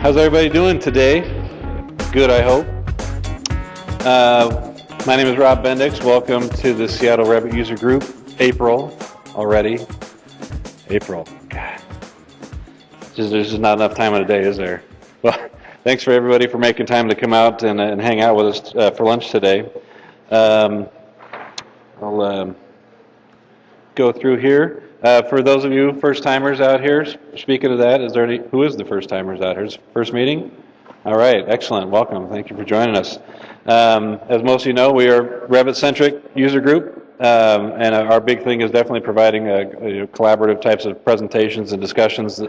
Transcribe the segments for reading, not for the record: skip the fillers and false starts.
How's everybody doing today? Good, I hope. My name is Rob Bendix. Welcome to the Seattle Revit User Group. April already. April. God. There's just not enough time in a day, is there? Well, thanks for everybody for making time to come out and hang out with us for lunch today. I'll go through here. For those of you first-timers out here, speaking of that, who is the first-timers out here? First meeting? All right, excellent. Welcome. Thank you for joining us. As most of you know, we are Revit-centric user group, and our big thing is definitely providing collaborative types of presentations and discussions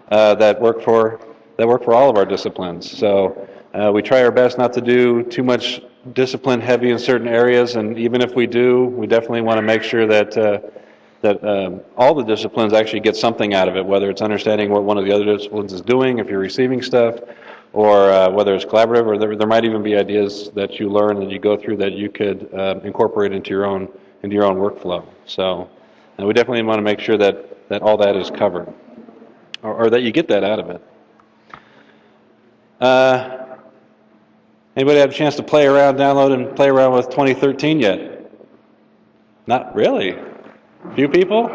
that work for all of our disciplines. So we try our best not to do too much discipline heavy in certain areas, and even if we do, we definitely want to make sure that all the disciplines actually get something out of it, whether it's understanding what one of the other disciplines is doing, if you're receiving stuff, or whether it's collaborative, or there might even be ideas that you learn and you go through that you could incorporate into your own workflow. So we definitely want to make sure that all that is covered, or that you get that out of it. Anybody have a chance to play around, download and play around with 2013 yet? Not really. Few people?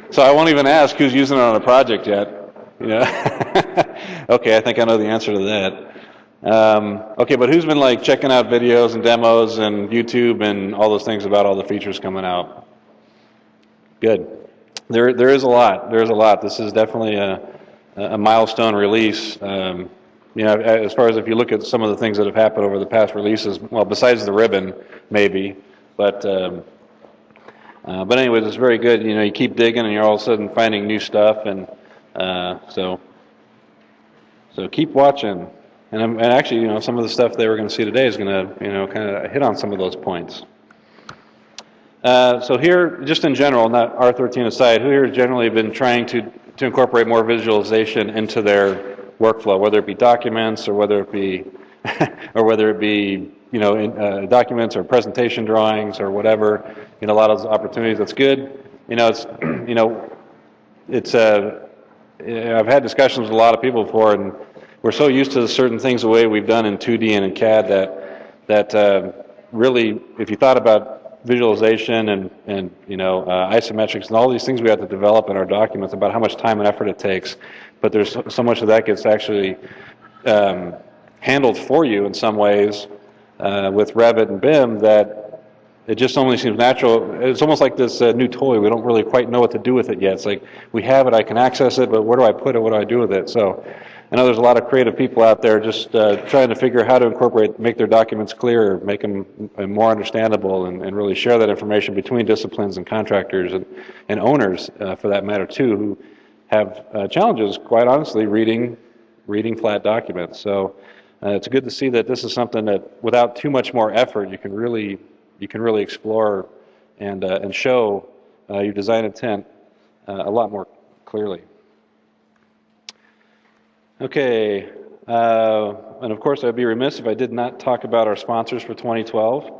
So I won't even ask who's using it on a project yet. Yeah. Okay, I think I know the answer to that. Okay, but who's been like checking out videos and demos and YouTube and all those things about all the features coming out? Good. There is a lot. There is a lot. This is definitely a milestone release. As far as if you look at some of the things that have happened over the past releases, well, besides the ribbon, maybe, but anyways, it's very good. You keep digging, and you're all of a sudden finding new stuff, and so keep watching. And actually, some of the stuff they were going to see today is going to, kind of hit on some of those points. So here, just in general, not R13 aside, who here has generally been trying to incorporate more visualization into their workflow, whether it be documents or whether it be documents or presentation drawings or whatever, a lot of those opportunities. That's good. I've had discussions with a lot of people before, and we're so used to certain things the way we've done in 2D and in CAD that really, if you thought about visualization and isometrics and all these things we have to develop in our documents about how much time and effort it takes, but there's so much of that gets actually handled for you in some ways with Revit and BIM that it just only seems natural. It's almost like this new toy. We don't really quite know what to do with it yet. It's like, we have it, I can access it, but where do I put it, what do I do with it? So I know there's a lot of creative people out there just trying to figure out how to make their documents clearer, make them more understandable, and really share that information between disciplines and contractors and owners, for that matter, too, who have challenges, quite honestly, reading flat documents. So it's good to see that this is something that, without too much more effort, you can really explore and show your design intent a lot more clearly. Okay, and of course I'd be remiss if I did not talk about our sponsors for 2012.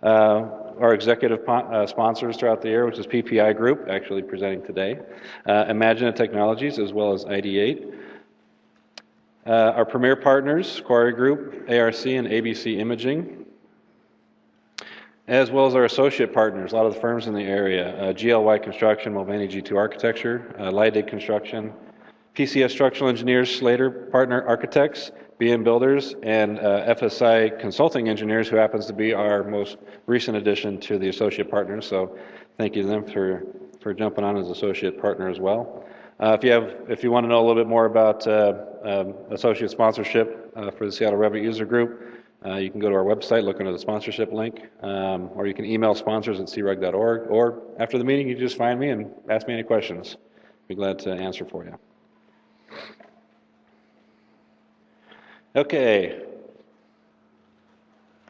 Our executive sponsors throughout the year, which is PPI Group, actually presenting today, Imagina Technologies, as well as ID8. Our premier partners, Quarry Group, ARC, and ABC Imaging. as well as our associate partners, a lot of the firms in the area, GLY Construction, Mulvaney G2 Architecture, Leidig Construction, PCS Structural Engineers, Slater Partner Architects, BM Builders, and FSI Consulting Engineers, who happens to be our most recent addition to the associate partners. So thank you to them for jumping on as associate partner as well. If you want to know a little bit more about associate sponsorship for the Seattle Revit User Group, you can go to our website, look under the sponsorship link, or you can email sponsors@searug.org, or after the meeting, you just find me and ask me any questions. Be glad to answer for you. Okay.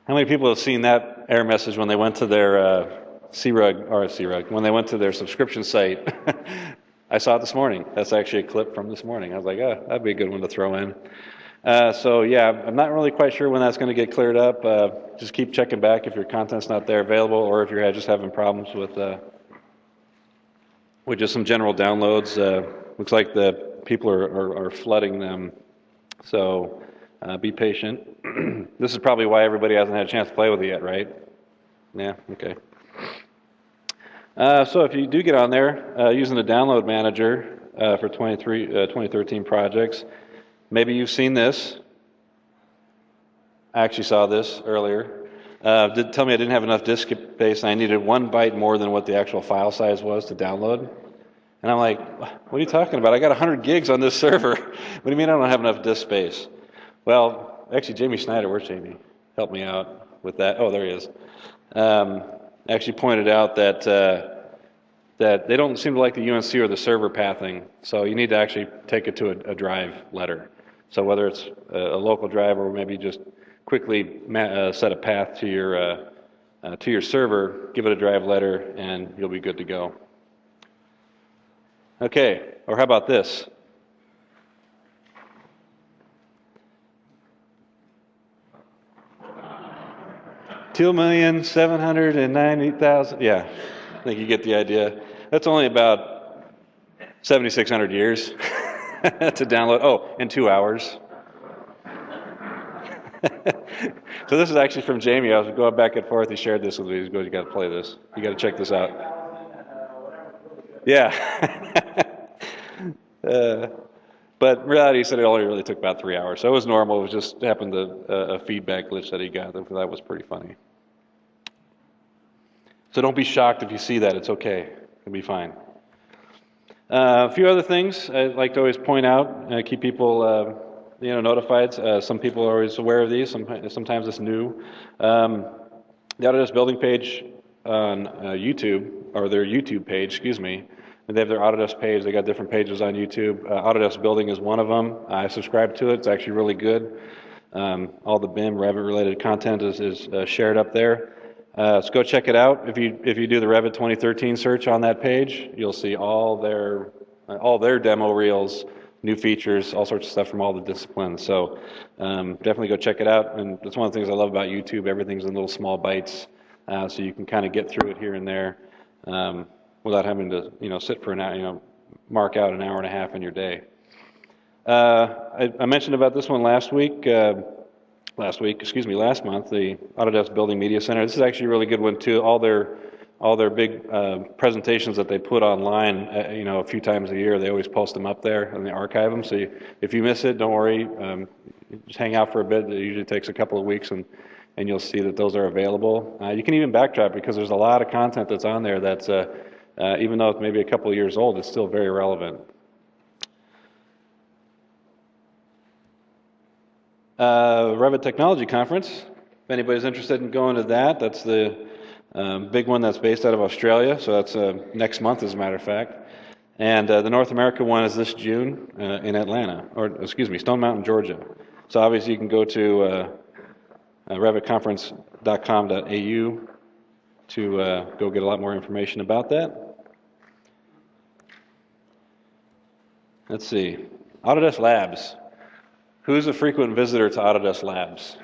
How many people have seen that error message when they went to their SeaRUG, when they went to their subscription site? I saw it this morning. That's actually a clip from this morning. I was like, oh, that'd be a good one to throw in. So yeah, I'm not really quite sure when that's going to get cleared up. Just keep checking back if your content's not there available, or if you're just having problems with just some general downloads. Looks like the people are flooding them. So be patient. This is probably why everybody hasn't had a chance to play with it yet, right? Yeah, okay. So if you do get on there using the download manager for 2013 projects, maybe you've seen this. I actually saw this earlier. Did tell me I didn't have enough disk space and I needed 1 byte more than what the actual file size was to download. And I'm like, what are you talking about? I got 100 gigs on this server. What do you mean I don't have enough disk space? Well, actually, Jamie Snyder, where's Jamie? Help me out with that. Oh, there he is. Actually pointed out that that they don't seem to like the UNC or the server pathing, so you need to actually take it to a drive letter. So whether it's a local drive or maybe just quickly set a path to your server, give it a drive letter, and you'll be good to go. Okay, or how about this? $2,790,000. Yeah, I think you get the idea. That's only about 7,600 years to download. Oh, in 2 hours. So this is actually from Jamie. I was going back and forth. He shared this with me. He goes, "You got to play this. You got to check this out." Yeah. But in reality, he said it only really took about 3 hours. So it was normal. It was just happened to a feedback glitch that he got. That was pretty funny. So don't be shocked if you see that. It's okay. It'll be fine. A few other things I'd like to always point out, keep people notified. Some people are always aware of these. Sometimes it's new. The Autodesk building page on YouTube, or their YouTube page, excuse me. They have their Autodesk page. They got different pages on YouTube. Autodesk Building is one of them. I subscribe to it. It's actually really good. All the BIM Revit related content is shared up there. So go check it out. If you do the Revit 2013 search on that page, you'll see all their demo reels, new features, all sorts of stuff from all the disciplines. So definitely go check it out. And that's one of the things I love about YouTube. Everything's in little small bites, so you can kind of get through it here and there. Without having to, sit for an hour, mark out an hour and a half in your day. I mentioned about this one last month, the Autodesk Building Media Center. This is actually a really good one too. All their big presentations that they put online, a few times a year, they always post them up there and they archive them. So if you miss it, don't worry. Just hang out for a bit. It usually takes a couple of weeks and you'll see that those are available. You can even backtrack because there's a lot of content that's on there that's even though it's maybe a couple of years old, it's still very relevant. Revit Technology Conference. If anybody's interested in going to that, that's the big one that's based out of Australia. So that's next month, as a matter of fact. And the North America one is this June in Atlanta, Stone Mountain, Georgia. So obviously you can go to revitconference.com.au to go get a lot more information about that. Let's see. Autodesk Labs. Who's a frequent visitor to Autodesk Labs?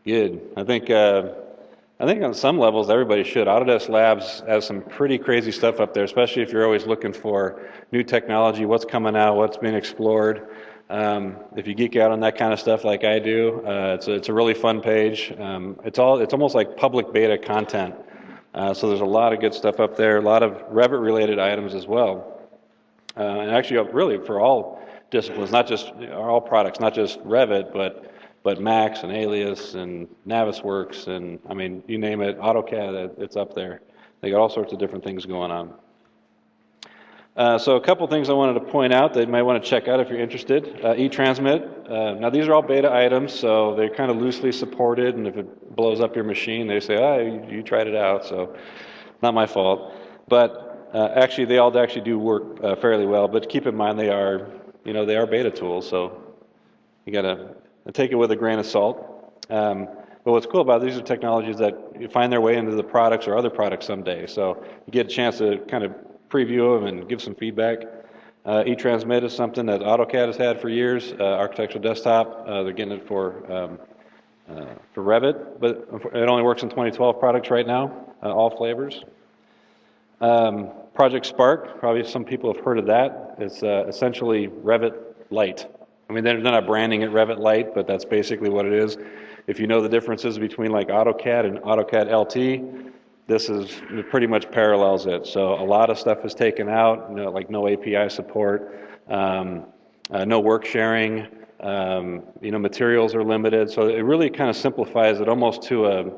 Good. I think on some levels everybody should. Autodesk Labs has some pretty crazy stuff up there, especially if you're always looking for new technology, what's coming out, what's being explored. If you geek out on that kind of stuff like I do, it's a really fun page. It's almost like public beta content. So there's a lot of good stuff up there, a lot of Revit related items as well. And actually really for all disciplines, not just all products, not just Revit, but Max and Alias and Navisworks and I mean you name it, AutoCAD, it's up there. They got all sorts of different things going on. So a couple things I wanted to point out that you might want to check out if you're interested. eTransmit. Now these are all beta items, so they're kind of loosely supported, and if it blows up your machine, they say, oh, you tried it out, so not my fault. But actually, they all actually do work fairly well, but keep in mind they are beta tools, so you got to take it with a grain of salt. But what's cool about these are technologies that you find their way into the products or other products someday, so you get a chance to kind of preview them and give some feedback. eTransmit is something that AutoCAD has had for years. Architectural Desktop, they're getting it for Revit, but it only works in 2012 products right now, all flavors. Project Spark, probably some people have heard of that. It's essentially Revit Lite. I mean, they're not branding it Revit Lite, but that's basically what it is. If you know the differences between like AutoCAD and AutoCAD LT, this pretty much parallels it. So a lot of stuff is taken out, like no API support, no work sharing, materials are limited. So it really kind of simplifies it almost to a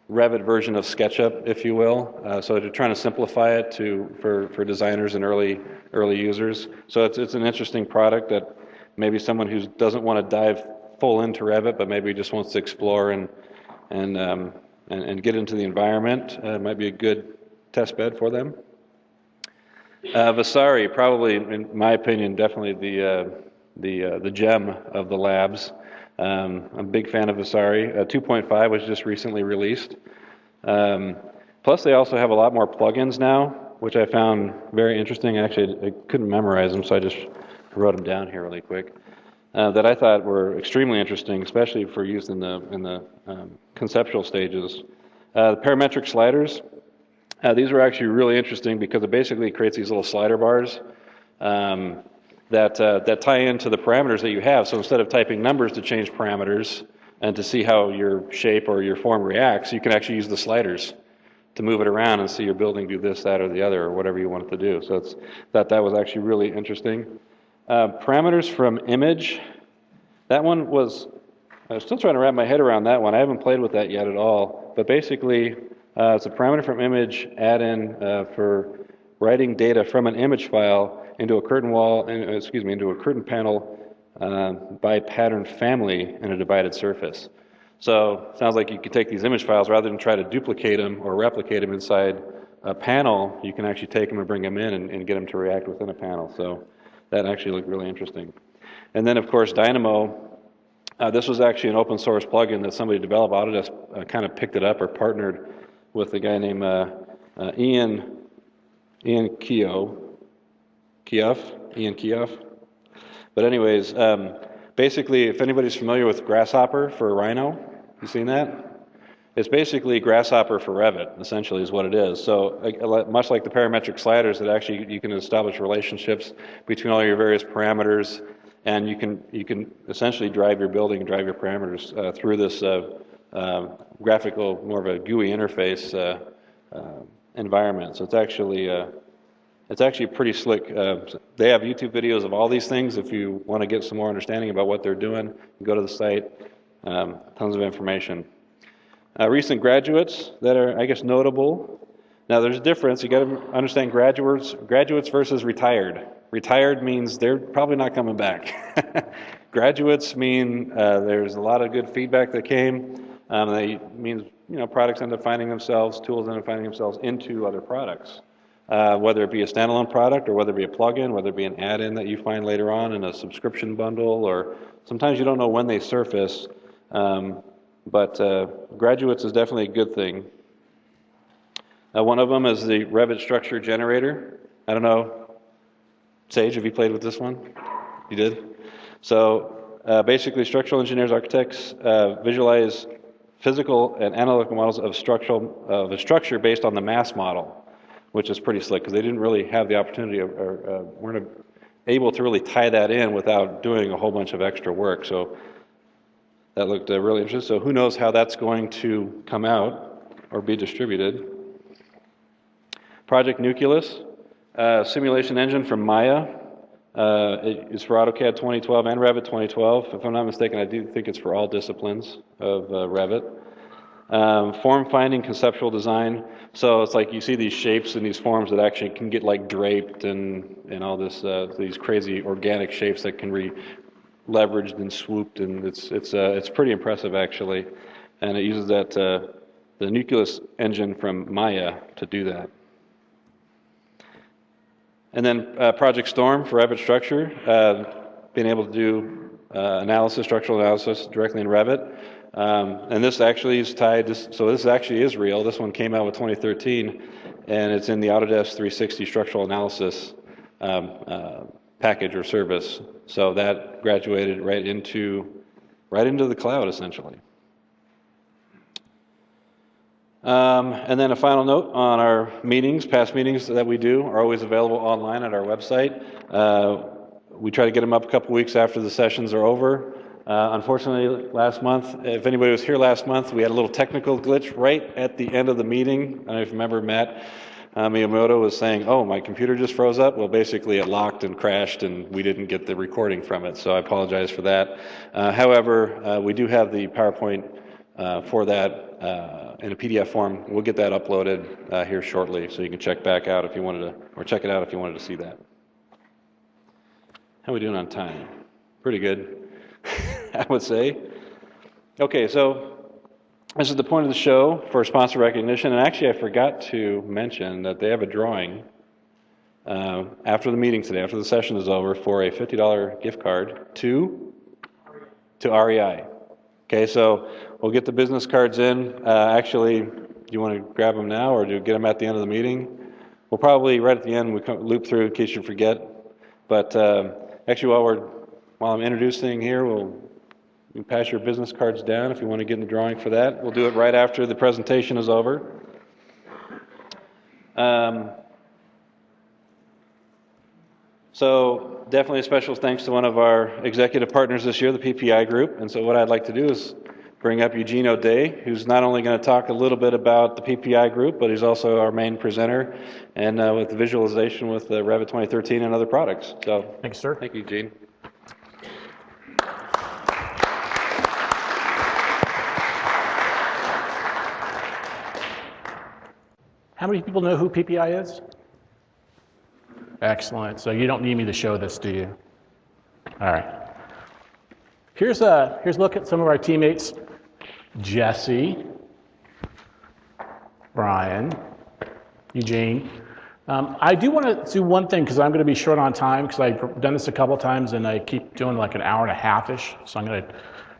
Revit version of SketchUp, if you will. So they're trying to simplify it for designers and early users. So it's an interesting product that maybe someone who doesn't want to dive full into Revit, but maybe just wants to explore and get into the environment. Might be a good test bed for them. Vasari, probably, in my opinion, definitely the gem of the labs. I'm a big fan of Vasari. 2.5 was just recently released. Plus, they also have a lot more plugins now, which I found very interesting. Actually, I couldn't memorize them, so I just wrote them down here really quick. That I thought were extremely interesting, especially for use in the conceptual stages. The parametric sliders, these were actually really interesting because it basically creates these little slider bars that tie into the parameters that you have. So instead of typing numbers to change parameters and to see how your shape or your form reacts, you can actually use the sliders to move it around and see your building do this, that, or the other, or whatever you want it to do. So that was actually really interesting. Parameters from image, that one was, I was still trying to wrap my head around that one. I haven't played with that yet at all. But basically, it's a parameter from image add-in for writing data from an image file into a curtain into a curtain panel by pattern family in a divided surface. So it sounds like you could take these image files, rather than try to duplicate them or replicate them inside a panel, you can actually take them and bring them in and get them to react within a panel. So that actually looked really interesting. And then, of course, Dynamo. This was actually an open source plugin that somebody developed. Autodesk kind of picked it up or partnered with a guy named Ian Kioff. But anyways, basically, if anybody's familiar with Grasshopper for Rhino, you seen that? It's basically Grasshopper for Revit, essentially, is what it is. So much like the parametric sliders, that actually you can establish relationships between all your various parameters, and you can essentially drive your building and drive your parameters through this graphical, more of a GUI interface environment. So it's actually pretty slick. They have YouTube videos of all these things. If you want to get some more understanding about what they're doing, go to the site. Tons of information. Recent graduates that are, I guess, notable. Now, there's a difference. You got to understand graduates versus retired. Retired means they're probably not coming back. Graduates mean there's a lot of good feedback that came. They means products end up finding themselves, tools end up finding themselves into other products. Whether it be a standalone product or whether it be a plugin, whether it be an add-in that you find later on in a subscription bundle, or sometimes you don't know when they surface. But graduates is definitely a good thing. One of them is the Revit structure generator. I don't know, Sage, have you played with this one? You did? So basically, structural engineers, architects visualize physical and analytical models of a structure based on the mass model, which is pretty slick because they didn't really have the opportunity or weren't able to really tie that in without doing a whole bunch of extra work. So that looked really interesting. So who knows how that's going to come out or be distributed. Project Nucleus, simulation engine from Maya. It's for AutoCAD 2012 and Revit 2012. If I'm not mistaken, I do think it's for all disciplines of Revit. Form finding, conceptual design. So it's like you see these shapes and these forms that actually can get like draped and all this, these crazy organic shapes that can be leveraged and swooped, and it's pretty impressive actually. And it uses that the Nucleus engine from Maya to do that. And then Project Storm for Revit Structure, being able to do structural analysis directly in Revit. And this actually is tied, so this actually is real. This one came out with 2013, and it's in the Autodesk 360 structural analysis package or service. So that graduated right into the cloud, essentially. And then a final note on our meetings. Past meetings that we do are always available online at our website. We try to get them up a couple weeks after the sessions are over. Unfortunately, last month, if anybody was here last month, we had a little technical glitch right at the end of the meeting. I don't know if you remember Matt Miyamoto was saying, oh, my computer just froze up. Well, basically it locked and crashed and we didn't get the recording from it, so I apologize for that. However, we do have the PowerPoint for that in a PDF form. We'll get that uploaded here shortly, so you can check back out if you wanted to, or check it out if you wanted to see that. How are we doing on time? Pretty good, I would say. Okay, so this is the point of the show for sponsor recognition, and actually I forgot to mention that they have a drawing after the meeting today, after the session is over, for a $50 gift card to REI. Okay, so we'll get the business cards in. Actually, do you want to grab them now or do you get them at the end of the meeting? We'll probably, right at the end, we loop through in case you forget. But actually, while I'm introducing here, you can pass your business cards down if you want to get in the drawing for that. We'll do it right after the presentation is over. So definitely a special thanks to one of our executive partners this year, the PPI Group. And so what I'd like to do is bring up Eugene O'Day, who's not only going to talk a little bit about the PPI Group, but he's also our main presenter and with the visualization with the Revit 2013 and other products. So thanks, sir. Thank you, Eugene. How many people know who PPI is? Excellent. So you don't need me to show this, do you? All right. Here's a look at some of our teammates. Jesse, Brian, Eugene. I do want to do one thing because I'm going to be short on time because I've done this a couple times and I keep doing like an hour and a half-ish. So I'm going to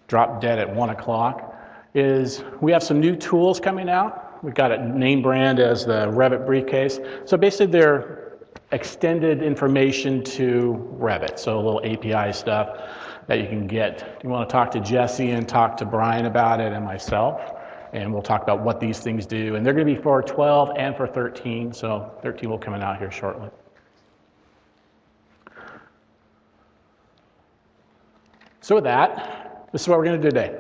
drop dead at 1 o'clock. Is we have some new tools coming out. We've got a name brand as the Revit Briefcase. So basically they're extended information to Revit, so a little API stuff that you can get. You want to talk to Jesse and talk to Brian about it and myself, and we'll talk about what these things do. And they're going to be for 12 and for 13, so 13 will come out here shortly. So with that, this is what we're going to do today.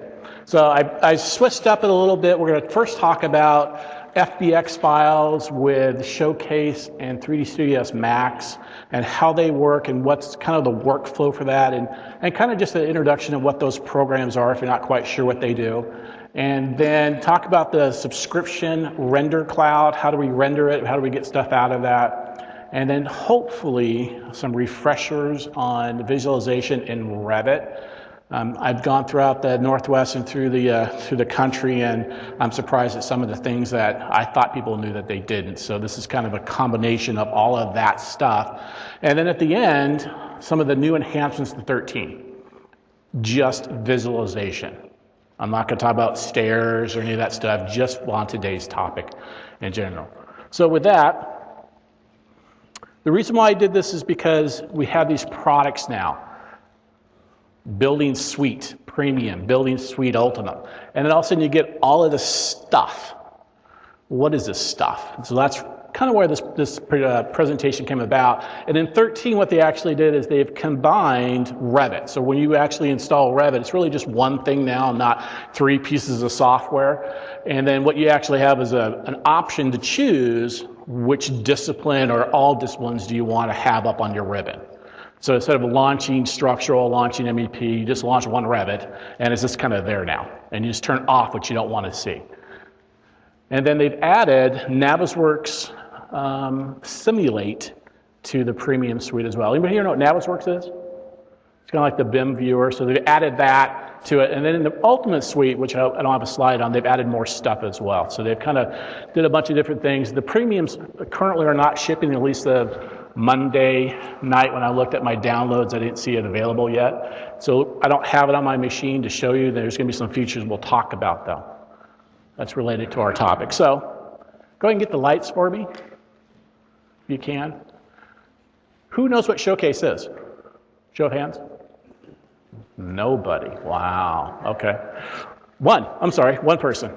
So I switched up it a little bit. We're going to first talk about FBX files with Showcase and 3D Studios Max and how they work and what's kind of the workflow for that and kind of just an introduction of what those programs are if you're not quite sure what they do. And then talk about the subscription render cloud. How do we render it? How do we get stuff out of that? And then hopefully some refreshers on visualization in Revit. I've gone throughout the Northwest and through the country, and I'm surprised at some of the things that I thought people knew that they didn't. So this is kind of a combination of all of that stuff. And then at the end, some of the new enhancements to 13. Just visualization. I'm not going to talk about stairs or any of that stuff, just on today's topic in general. So with that, the reason why I did this is because we have these products now. Building Suite Premium, Building Suite Ultimate. And then all of a sudden you get all of this stuff. What is this stuff? So that's kind kind of where this presentation came about. And in 13, what they actually did is they've combined Revit. So when you actually install Revit, it's really just one thing now, not 3 pieces of software. And then what you actually have is an option to choose which discipline or all disciplines do you want to have up on your ribbon. So instead of launching structural, launching MEP, you just launch one Revit, and it's just kind of there now. And you just turn off what you don't want to see. And then they've added Navisworks Simulate to the premium suite as well. Anybody here know what Navisworks is? It's kind of like the BIM viewer. So they've added that to it. And then in the Ultimate Suite, which I don't have a slide on, they've added more stuff as well. So they've kind of did a bunch of different things. The premiums currently are not shipping, at least the Monday night when I looked at my downloads, I didn't see it available yet. So I don't have it on my machine to show you. There's going to be some features we'll talk about though. That's related to our topic. So go ahead and get the lights for me, if you can. Who knows what Showcase is? Show of hands. Nobody. Wow. Okay. One person.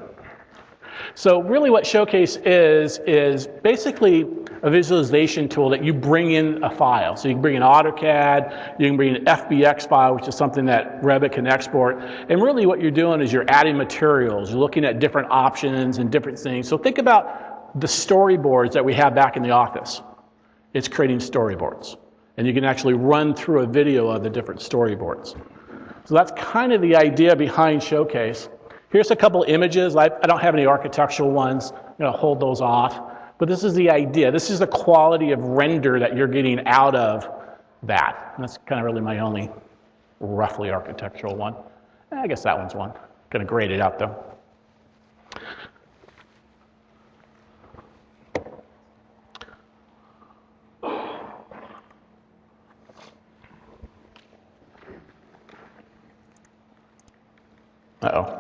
So really what Showcase is basically a visualization tool that you bring in a file. So you can bring an AutoCAD, you can bring an FBX file, which is something that Revit can export. And really what you're doing is you're adding materials. You're looking at different options and different things. So think about the storyboards that we have back in the office. It's creating storyboards. And you can actually run through a video of the different storyboards. So that's kind of the idea behind Showcase. Here's a couple images. I don't have any architectural ones. I'm going to hold those off. But this is the idea. This is the quality of render that you're getting out of that. And that's kind of really my only roughly architectural one. I guess that one's one. Going to grade it out though. Uh-oh.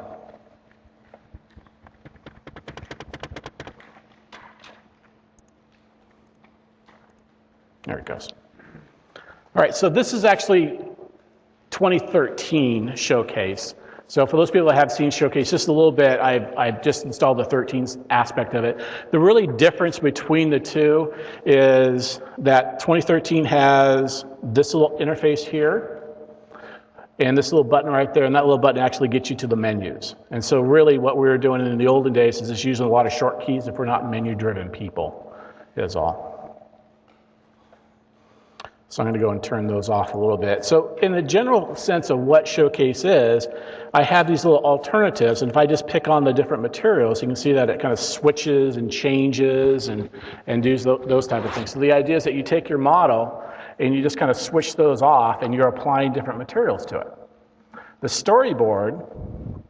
There it goes. All right, so this is actually 2013 Showcase. So for those people that have seen Showcase just a little bit, I've just installed the 13 aspect of it. The really difference between the two is that 2013 has this little interface here, and this little button right there, and that little button actually gets you to the menus. And so really what we were doing in the olden days is just using a lot of short keys if we're not menu-driven people, is all. So I'm going to go and turn those off a little bit. So in the general sense of what Showcase is, I have these little alternatives, and if I just pick on the different materials, you can see that it kind of switches and changes and does those type of things. So the idea is that you take your model and you just kind of switch those off and you're applying different materials to it. The storyboard,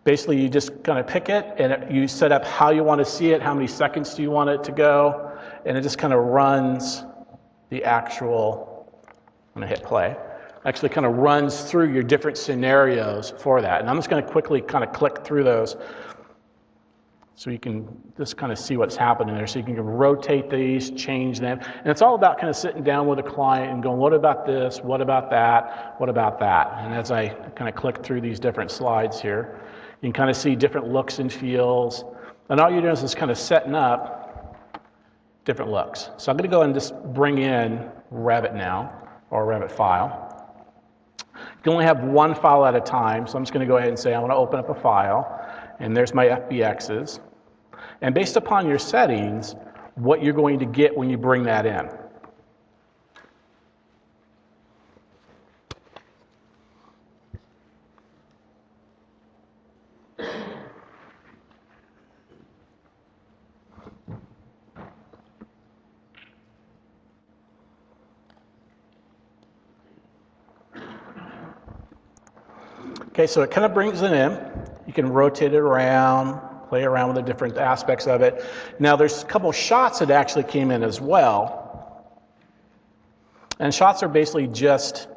basically you just kind of pick it and you set up how you want to see it, how many seconds do you want it to go, and it just kind of runs the actual, I'm going to hit play, actually kind of runs through your different scenarios for that. And I'm just going to quickly kind of click through those so you can just kind of see what's happening there. So you can rotate these, change them. And it's all about kind of sitting down with a client and going, what about this? What about that? What about that? And as I kind of click through these different slides here, you can kind of see different looks and feels. And all you're doing is just kind of setting up different looks. So I'm going to go and just bring in Revit now, or a Revit file. You can only have one file at a time, so I'm just going to go ahead and say I want to open up a file, and there's my FBXs. And based upon your settings, what you're going to get when you bring that in. Okay, so it kind of brings it in. You can rotate it around, play around with the different aspects of it. Now there's a couple shots that actually came in as well. And shots are basically just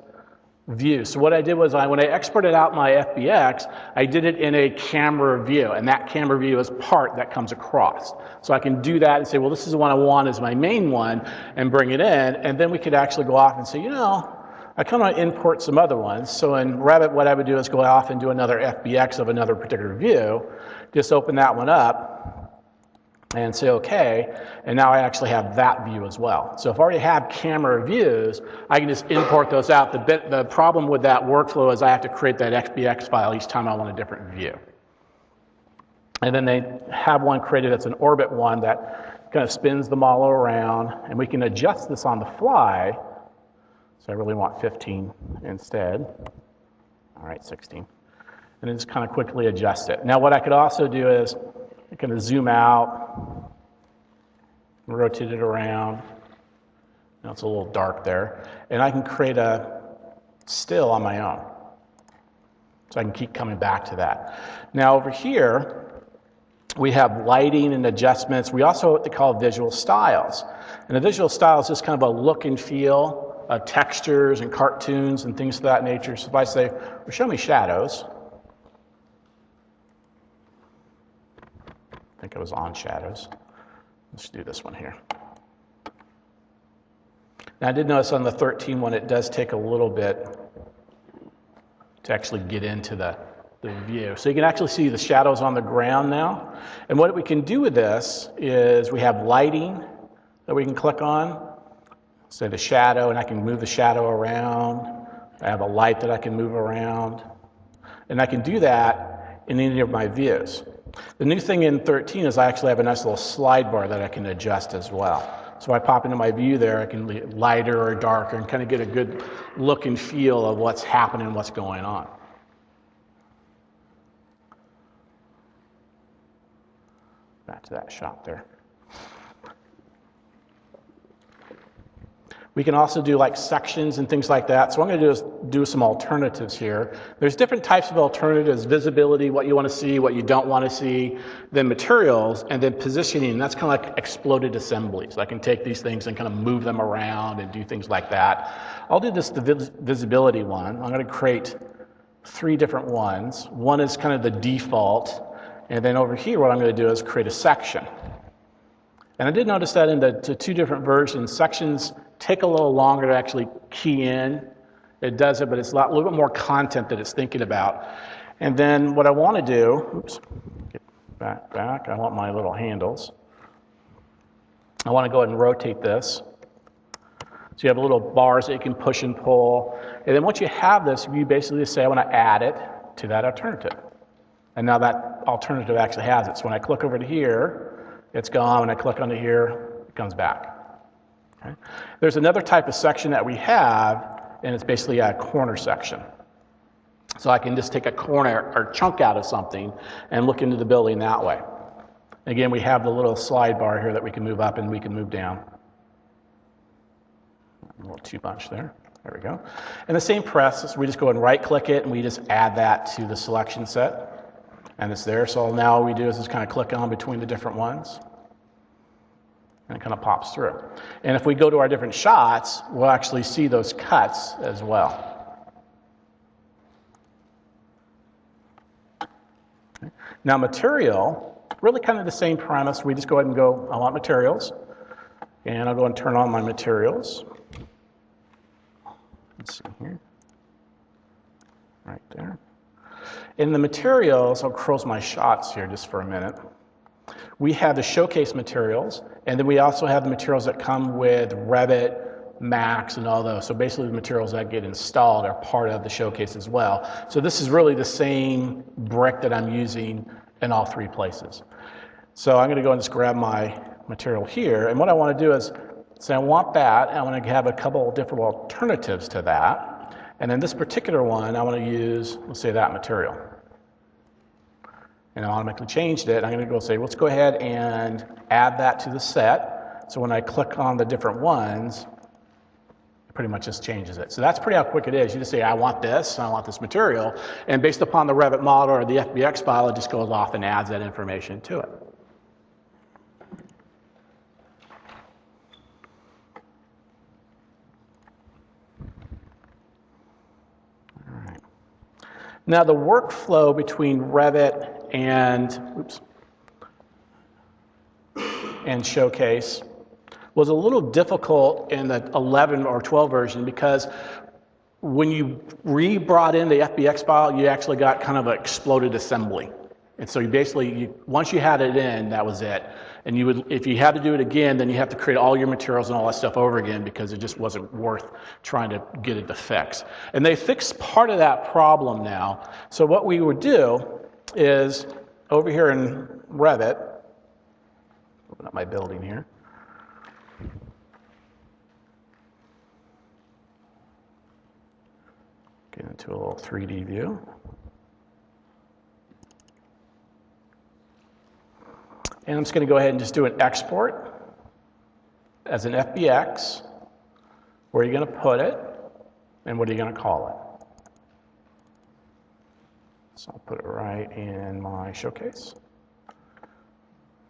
views. So what I did was when I exported out my FBX, I did it in a camera view, and that camera view is part that comes across. So I can do that and say, well, this is the one I want as my main one, and bring it in, and then we could actually go off and say, you know, I kind of want to import some other ones. So in Revit, what I would do is go off and do another FBX of another particular view. Just open that one up. and say OK, and now I actually have that view as well. So if I already have camera views, I can just import those out. The problem with that workflow is I have to create that FBX file each time I want a different view. And then they have one created that's an orbit one that kind of spins the model around, and we can adjust this on the fly. So I really want 15 instead. All right, 16. And then just kind of quickly adjust it. Now what I could also do is I can zoom out, rotate it around. Now it's a little dark there. And I can create a still on my own. So I can keep coming back to that. Now over here, we have lighting and adjustments. We also have what they call visual styles. And the visual style is just kind of a look and feel of textures and cartoons and things of that nature. So if I say, well, show me shadows. I think it was on shadows. Let's do this one here. Now I did notice on the 13 one, it does take a little bit to actually get into the view. So you can actually see the shadows on the ground now. And what we can do with this is we have lighting that we can click on. Say the shadow, and I can move the shadow around. I have a light that I can move around. And I can do that in any of my views. The new thing in 13 is I actually have a nice little slide bar that I can adjust as well. So if I pop into my view there, I can leave it lighter or darker and kind of get a good look and feel of what's happening, what's going on. Back to that shot there. We can also do like sections and things like that. So what I'm going to do is do some alternatives here. There's different types of alternatives: visibility, what you want to see, what you don't want to see, then materials, and then positioning. That's kind of like exploded assemblies. I can take these things and kind of move them around and do things like that. I'll do this, the visibility one. I'm going to create 3 different ones. One is kind of the default. And then over here, what I'm going to do is create a section. And I did notice that in the 2 different versions, sections take a little longer to actually key in. It does it, but it's a little bit more content that it's thinking about. And then what I want to do, oops, get back. I want my little handles. I want to go ahead and rotate this. So you have little bars that you can push and pull. And then once you have this, you basically say, I want to add it to that alternative. And now that alternative actually has it. So when I click over to here, it's gone. When I click onto here, it comes back. Okay. There's another type of section that we have, and it's basically a corner section. So I can just take a corner or chunk out of something and look into the building that way. Again, we have the little slide bar here that we can move up and we can move down. A little too much there. There we go. And the same process, we just go and right-click it, and we just add that to the selection set. And it's there. So now all we do is just kind of click on between the different ones. And it kind of pops through. And if we go to our different shots, we'll actually see those cuts as well. Okay. Now material, really kind of the same premise. We just go ahead and go, I want materials. And I'll go and turn on my materials. Let's see here. Right there. In the materials, I'll close my shots here just for a minute. We have the Showcase materials, and then we also have the materials that come with Revit, Max, and all those. So basically the materials that get installed are part of the Showcase as well. So this is really the same brick that I'm using in all 3 places. So I'm going to go and just grab my material here, and what I want to do is say I want that, and I want to have a couple of different alternatives to that. And in this particular one, I want to use, let's say, that material. And I automatically changed it. I'm going to go say, let's go ahead and add that to the set. So when I click on the different ones, it pretty much just changes it. So that's pretty how quick it is. You just say, I want this material. And based upon the Revit model or the FBX file, it just goes off and adds that information to it. Now the workflow between Revit and Showcase was a little difficult in the 11 or 12 version because when you brought in the FBX file, you actually got kind of an exploded assembly. And so you basically, once you had it in, that was it. And you would, if you had to do it again, then you have to create all your materials and all that stuff over again because it just wasn't worth trying to get it to fix. And they fixed part of that problem now. So what we would do is over here in Revit, open up my building here. Get into a little 3D view. And I'm just going to go ahead and just do an export as an FBX. Where are you going to put it? And what are you going to call it? So I'll put it right in my showcase.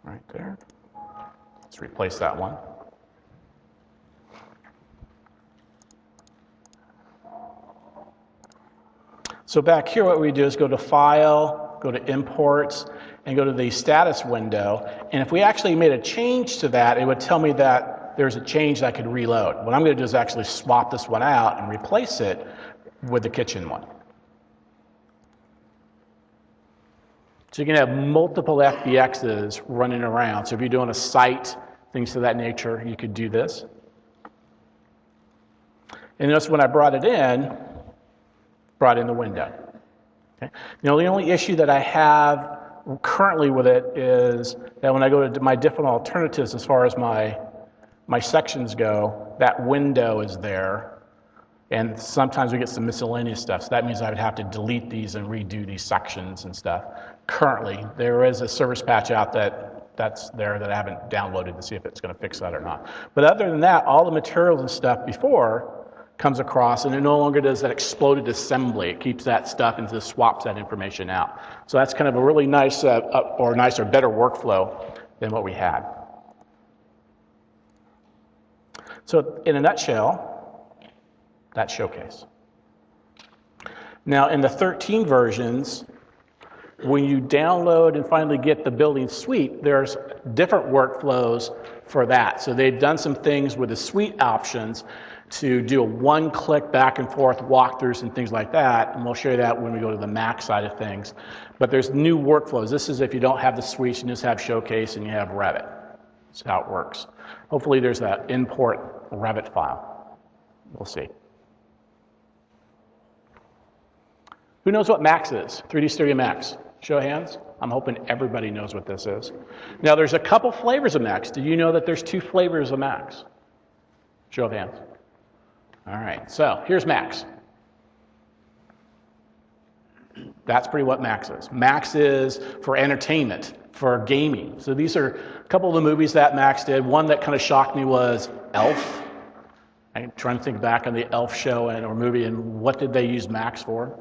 Right there. Let's replace that one. So back here what we do is go to File, go to Imports, and go to the status window. And if we actually made a change to that, it would tell me that there's a change that I could reload. What I'm going to do is actually swap this one out and replace it with the kitchen one. So you can have multiple FBXs running around. So if you're doing a site, things of that nature, you could do this. And notice when I brought it in, brought in the window. Okay. Now the only issue that I have currently with it is that when I go to my different alternatives as far as my sections go, that window is there, and sometimes we get some miscellaneous stuff. So that means I would have to delete these and redo these sections and stuff. Currently, there is a service patch out that's there that I haven't downloaded to see if it's going to fix that or not. But other than that, all the materials and stuff before comes across, and it no longer does that exploded assembly. It keeps that stuff and just swaps that information out. So that's kind of a really nice, nicer, better workflow than what we had. So in a nutshell, that's Showcase. Now in the 13 versions, when you download and finally get the building suite, there's different workflows for that. So they've done some things with the suite options to do a one-click back and forth walkthroughs and things like that, and we'll show you that when we go to the Mac side of things. But there's new workflows. This is if you don't have the suites, you just have Showcase and you have Revit. That's how it works. Hopefully there's that import Revit file. We'll see. Who knows what Max is? 3D Studio Max. Show of hands. I'm hoping everybody knows what this is. Now there's a couple flavors of Max. Did you know that there's 2 flavors of Max? Show of hands. All right, so here's Max. That's pretty what Max is. Max is for entertainment, for gaming. So these are a couple of the movies that Max did. One that kind of shocked me was Elf. I'm trying to think back on the Elf show or movie and what did they use Max for?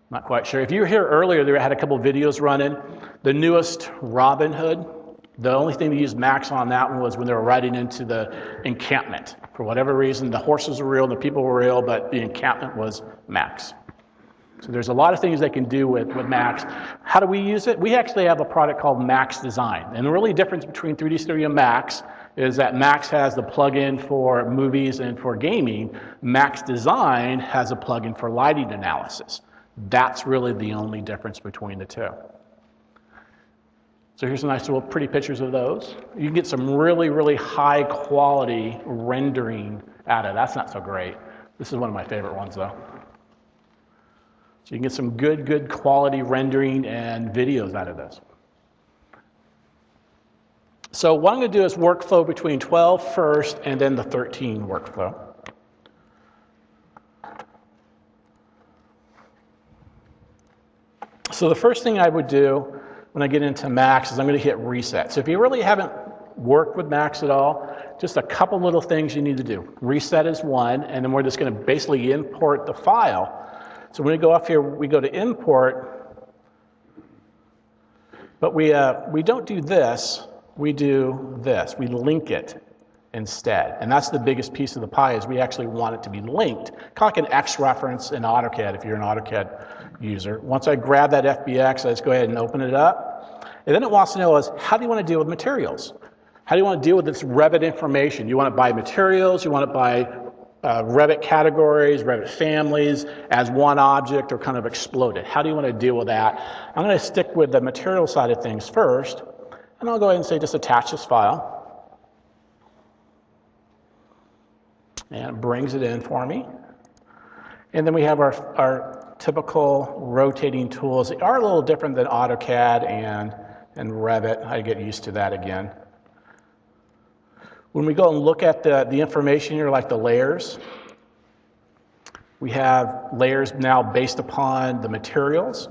Not quite sure. If you were here earlier, they had a couple of videos running. The newest Robin Hood, the only thing they used Max on that one was when they were riding into the encampment. For whatever reason, the horses were real, the people were real, but the encampment was Max. So there's a lot of things they can do with Max. How do we use it? We actually have a product called Max Design. And the really difference between 3D Studio Max is that Max has the plugin for movies and for gaming. Max Design has a plugin for lighting analysis. That's really the only difference between the two. So here's some nice little pretty pictures of those. You can get some really, really high quality rendering out of it. That's not so great. This is one of my favorite ones though. So you can get some good quality rendering and videos out of this. So what I'm going to do is workflow between 12 first and then the 13 workflow. So the first thing I would do when I get into Max is I'm going to hit reset. So if you really haven't worked with Max at all, just a couple little things you need to do. Reset is one, and then we're just going to basically import the file. So when we go up here, we go to import, but we don't do this, we do this. We link it instead. And that's the biggest piece of the pie is we actually want it to be linked. Kind of like an X reference in AutoCAD if you're an AutoCAD user. Once I grab that FBX, I just go ahead and open it up. And then it wants to know is, how do you want to deal with materials? How do you want to deal with this Revit information? You want it by materials, you want it by Revit categories, Revit families, as one object, or kind of exploded. How do you want to deal with that? I'm going to stick with the material side of things first. And I'll go ahead and say just attach this file. And it brings it in for me. And then we have our typical rotating tools. They are a little different than AutoCAD and Revit. I get used to that again. When we go and look at the information here, like the layers, we have layers now based upon the materials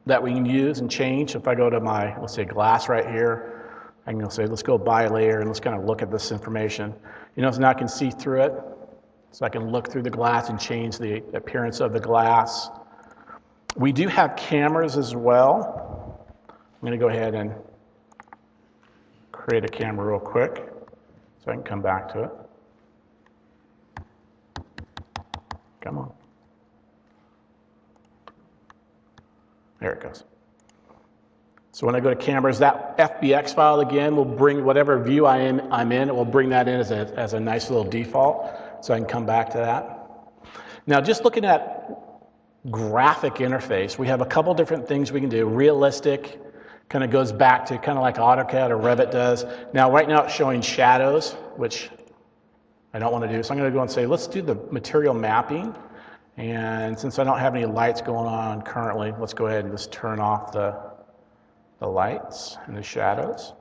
that we can use and change. If I go to my, let's say, glass right here, I can say, let's go by layer and let's kind of look at this information. You know, so now I can see through it. So I can look through the glass and change the appearance of the glass. We do have cameras as well. I'm going to go ahead and create a camera real quick so I can come back to it. Come on. There it goes. So when I go to cameras, that FBX file again will bring whatever view I'm in, it will bring that in as a nice little default. So I can come back to that. Now, just looking at graphic interface, we have a couple different things we can do. Realistic kind of goes back to kind of like AutoCAD or Revit does. Now, right now it's showing shadows, which I don't want to do. So I'm going to go and say, let's do the material mapping. And since I don't have any lights going on currently, let's go ahead and just turn off the lights and the shadows.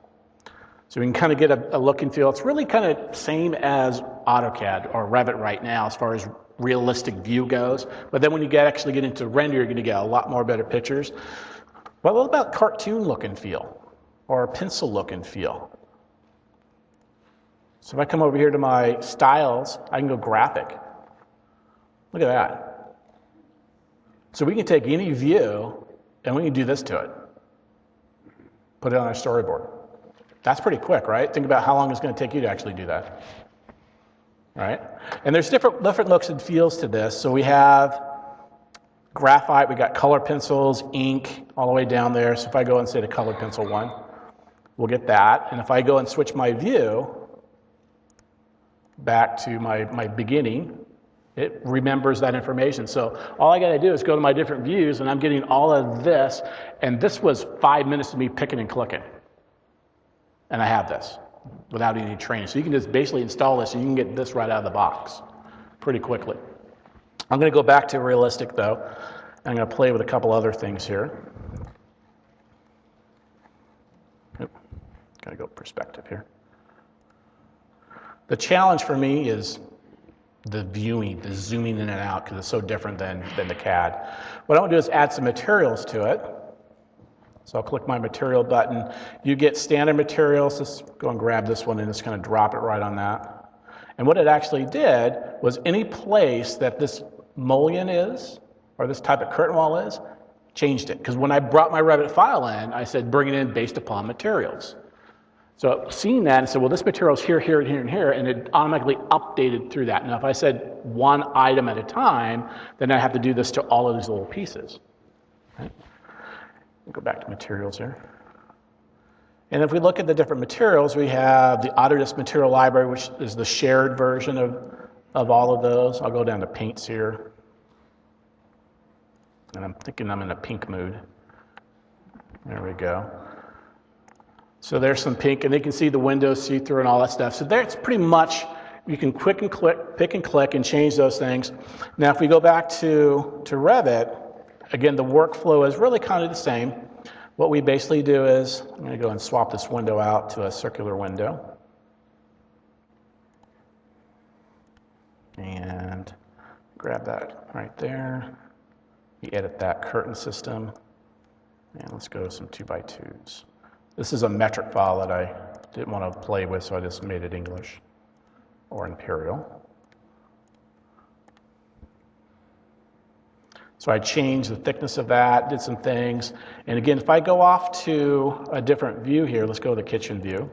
So we can kind of get a look and feel. It's really kind of same as AutoCAD or Revit right now as far as realistic view goes. But then when you actually get into render, you're going to get a lot more better pictures. But what about cartoon look and feel or pencil look and feel? So if I come over here to my styles, I can go graphic. Look at that. So we can take any view and we can do this to it. Put it on our storyboard. That's pretty quick, right? Think about how long it's going to take you to actually do that. Right? And there's different looks and feels to this. So we have graphite, we got color pencils, ink, all the way down there. So if I go and say the color pencil one, we'll get that. And if I go and switch my view back to my beginning, it remembers that information. So all I got to do is go to my different views, and I'm getting all of this. And this was 5 minutes of me picking and clicking. And I have this without any training. So you can just basically install this and you can get this right out of the box pretty quickly. I'm going to go back to realistic though. I'm going to play with a couple other things here. Got to go perspective here. The challenge for me is the viewing, the zooming in and out, because it's so different than the CAD. What I want to do is add some materials to it. So I'll click my material button. You get standard materials. Just go and grab this one and just kind of drop it right on that. And what it actually did was any place that this mullion is, or this type of curtain wall is, changed it. Because when I brought my Revit file in, I said bring it in based upon materials. So seeing that, and said, well, this material is here, here, and here, and here, and it automatically updated through that. Now, if I said one item at a time, then I have to do this to all of these little pieces. Right? Go back to materials here. And if we look at the different materials, we have the Autodesk Material Library, which is the shared version of all of those. I'll go down to paints here. And I'm thinking I'm in a pink mood. There we go. So there's some pink, and they can see the windows, see through, and all that stuff. So that's pretty much, you can pick and click and change those things. Now, if we go back to Revit, again, the workflow is really kind of the same. What we basically do is, I'm going to go and swap this window out to a circular window. And grab that right there. We edit that curtain system. And let's go to some 2x2s. This is a metric file that I didn't want to play with, so I just made it English or Imperial. So I changed the thickness of that, did some things. And again, if I go off to a different view here, let's go to the kitchen view.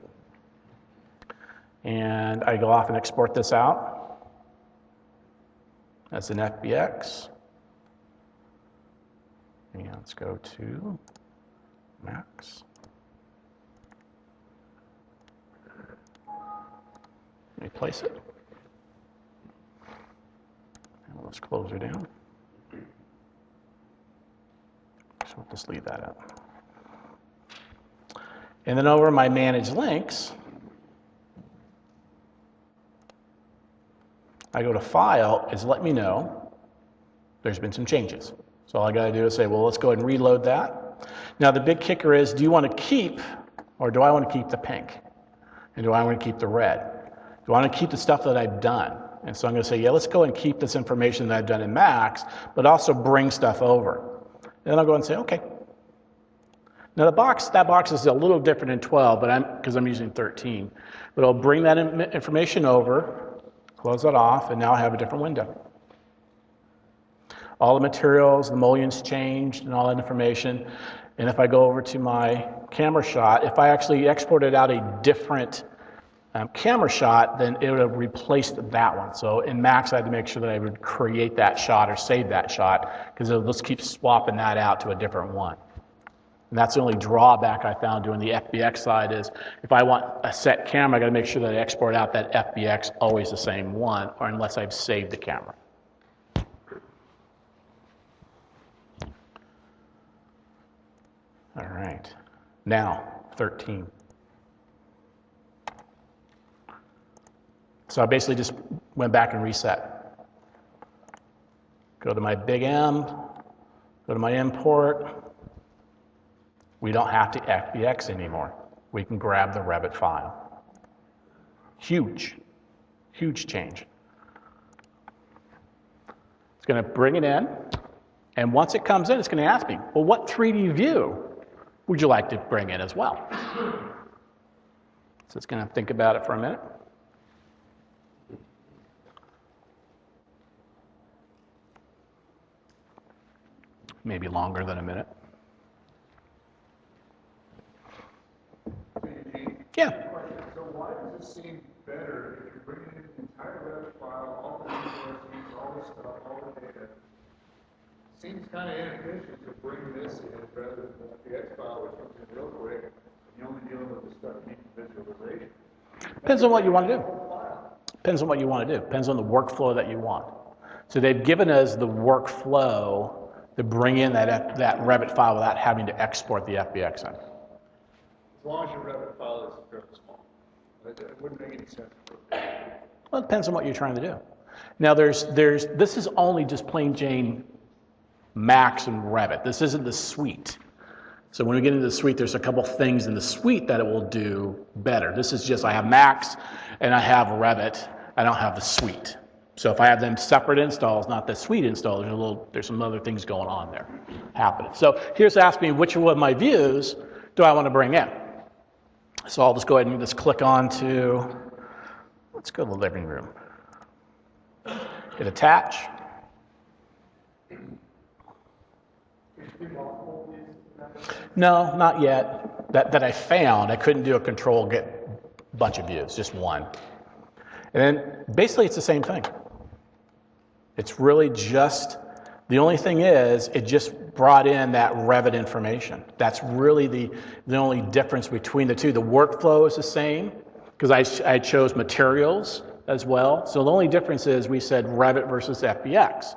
And I go off and export this out as an FBX. And let's go to Max. Let me place it. And let's close her down. So we'll just leave that up. And then over my Manage Links, I go to File, it's let me know there's been some changes. So all I got to do is say, well, let's go ahead and reload that. Now the big kicker is, do you want to keep, or do I want to keep the pink? And do I want to keep the red? Do I want to keep the stuff that I've done? And so I'm going to say, yeah, let's go and keep this information that I've done in Max, but also bring stuff over. And then I'll go and say, okay. Now that box is a little different in 12, but because I'm using 13. But I'll bring that information over, close it off, and now I have a different window. All the materials, the mullions changed, and all that information. And if I go over to my camera shot, if I actually exported out a different camera shot, then it would have replaced that one. So in Max, I had to make sure that I would create that shot or save that shot, because it'll just keep swapping that out to a different one. And that's the only drawback I found doing the FBX side is if I want a set camera, I got to make sure that I export out that FBX always the same one, or unless I've saved the camera. All right, now 13. So I basically just went back and reset. Go to my big M, go to my import. We don't have to FBX anymore. We can grab the Revit file. Huge, huge change. It's going to bring it in, and once it comes in, it's going to ask me, well, what 3D view would you like to bring in as well? So it's going to think about it for a minute. Maybe longer than a minute. Yeah. So why does it seem better if you're bringing in the entire Revit file, all the resources, all the stuff, all the data? Seems kind of inefficient to bring this in rather than the FBX file, which comes in real quick, and you're only dealing with the stuff you need for visualization. Depends on what you want to do. Depends on what you want to do. Depends on the workflow that you want. So they've given us the workflow to bring in that Revit file without having to export the FBX in. As long as your Revit file is fairly small. It wouldn't make any sense. Well, it depends on what you're trying to do. Now, this is only just plain Jane Max and Revit. This isn't the suite. So when we get into the suite, there's a couple things in the suite that it will do better. This is just, I have Max and I have Revit. I don't have the suite. So if I have them separate installs, not the suite install, there's some other things going on there happening. So here's asking me which one of my views do I want to bring in. So I'll just go ahead and just click on to, let's go to the living room. Hit attach. No, not yet. That I found, I couldn't do a control get bunch of views, just one. And then basically it's the same thing. It's really just, the only thing is, it just brought in that Revit information. That's really the only difference between the two. The workflow is the same, because I chose materials as well. So the only difference is we said Revit versus FBX.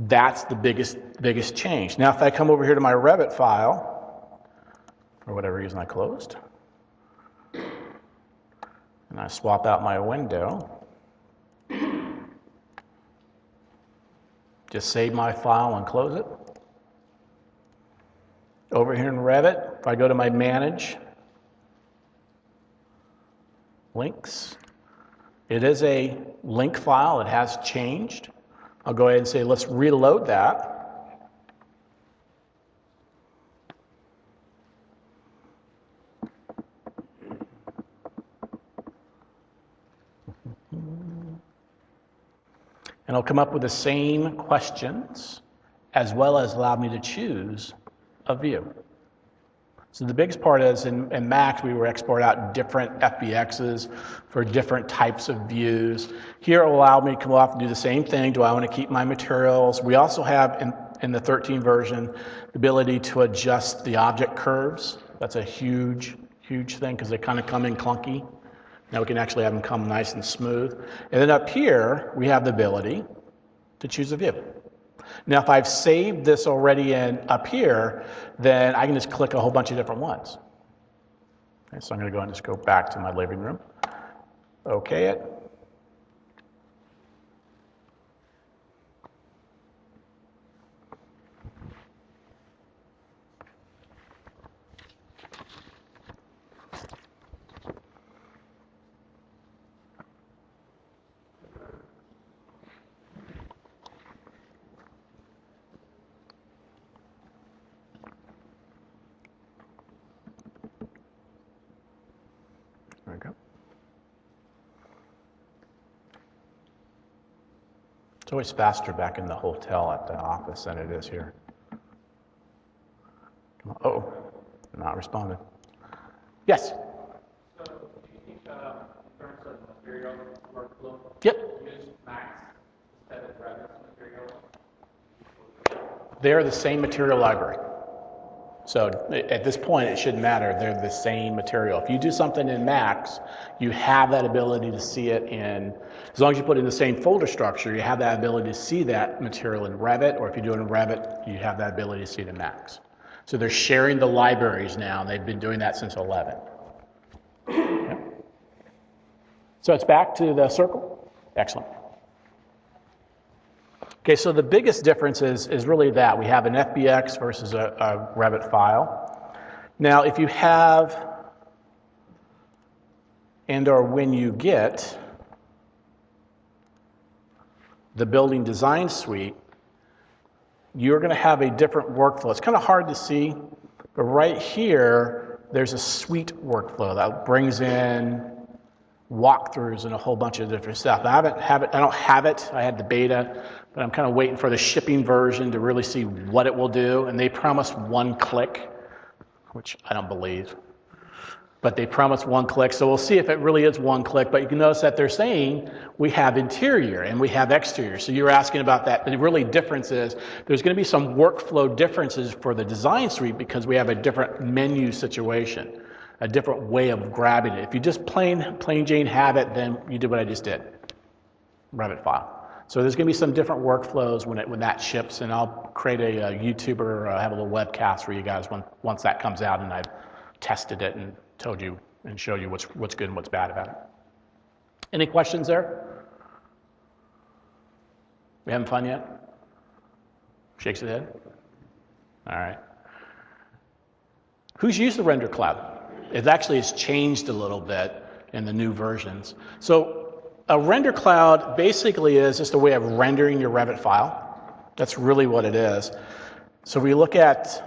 That's the biggest change. Now if I come over here to my Revit file, for whatever reason I closed, and I swap out my window, just save my file and close it. Over here in Revit, if I go to my Manage Links, it is a link file. It has changed. I'll go ahead and say, let's reload that. And it'll come up with the same questions, as well as allow me to choose a view. So the biggest part is in Max, we were export out different FBXs for different types of views. Here it will allow me to come off and do the same thing. Do I want to keep my materials? We also have in the 13 version the ability to adjust the object curves. That's a huge thing because they kind of come in clunky. Now we can actually have them come nice and smooth. And then up here, we have the ability to choose a view. Now, if I've saved this already in up here, then I can just click a whole bunch of different ones. Okay, so I'm going to go and just go back to my living room. Okay it. There we go. It's always faster back in the hotel at the office than it is here. Oh, not responding. Yes? So, do you think in terms of material workflow, Yep. use Max instead of Revit material? They're the same material library. So at this point, it shouldn't matter. They're the same material. If you do something in Max, you have that ability to see it in, as long as you put it in the same folder structure, you have that ability to see that material in Revit, or if you do it in Revit, you have that ability to see it in Max. So they're sharing the libraries now, and they've been doing that since 11. Okay. So it's back to the circle. Excellent. Okay, so the biggest difference is really that. We have an FBX versus a Revit file. Now, if you have, and or when you get the building design suite, you're going to have a different workflow. It's kind of hard to see, but right here, there's a suite workflow that brings in walkthroughs and a whole bunch of different stuff. I don't have it. I had the beta, but I'm kind of waiting for the shipping version to really see what it will do. And they promised one click, which I don't believe. But they promised one click, so we'll see if it really is one click. But you can notice that they're saying we have interior and we have exterior. So you're asking about that. The really difference is there's going to be some workflow differences for the design suite because we have a different menu situation, a different way of grabbing it. If you just plain Jane have it, then you did what I just did, Revit file. So there's going to be some different workflows when that ships, and I'll create a YouTuber or have a little webcast for you guys once that comes out and I've tested it and told you and showed you what's good and what's bad about it. Any questions there? We having fun yet? Shakes his head? All right. Who's used the Render Cloud? It actually has changed a little bit in the new versions. So a Render Cloud basically is just a way of rendering your Revit file. That's really what it is. So we look at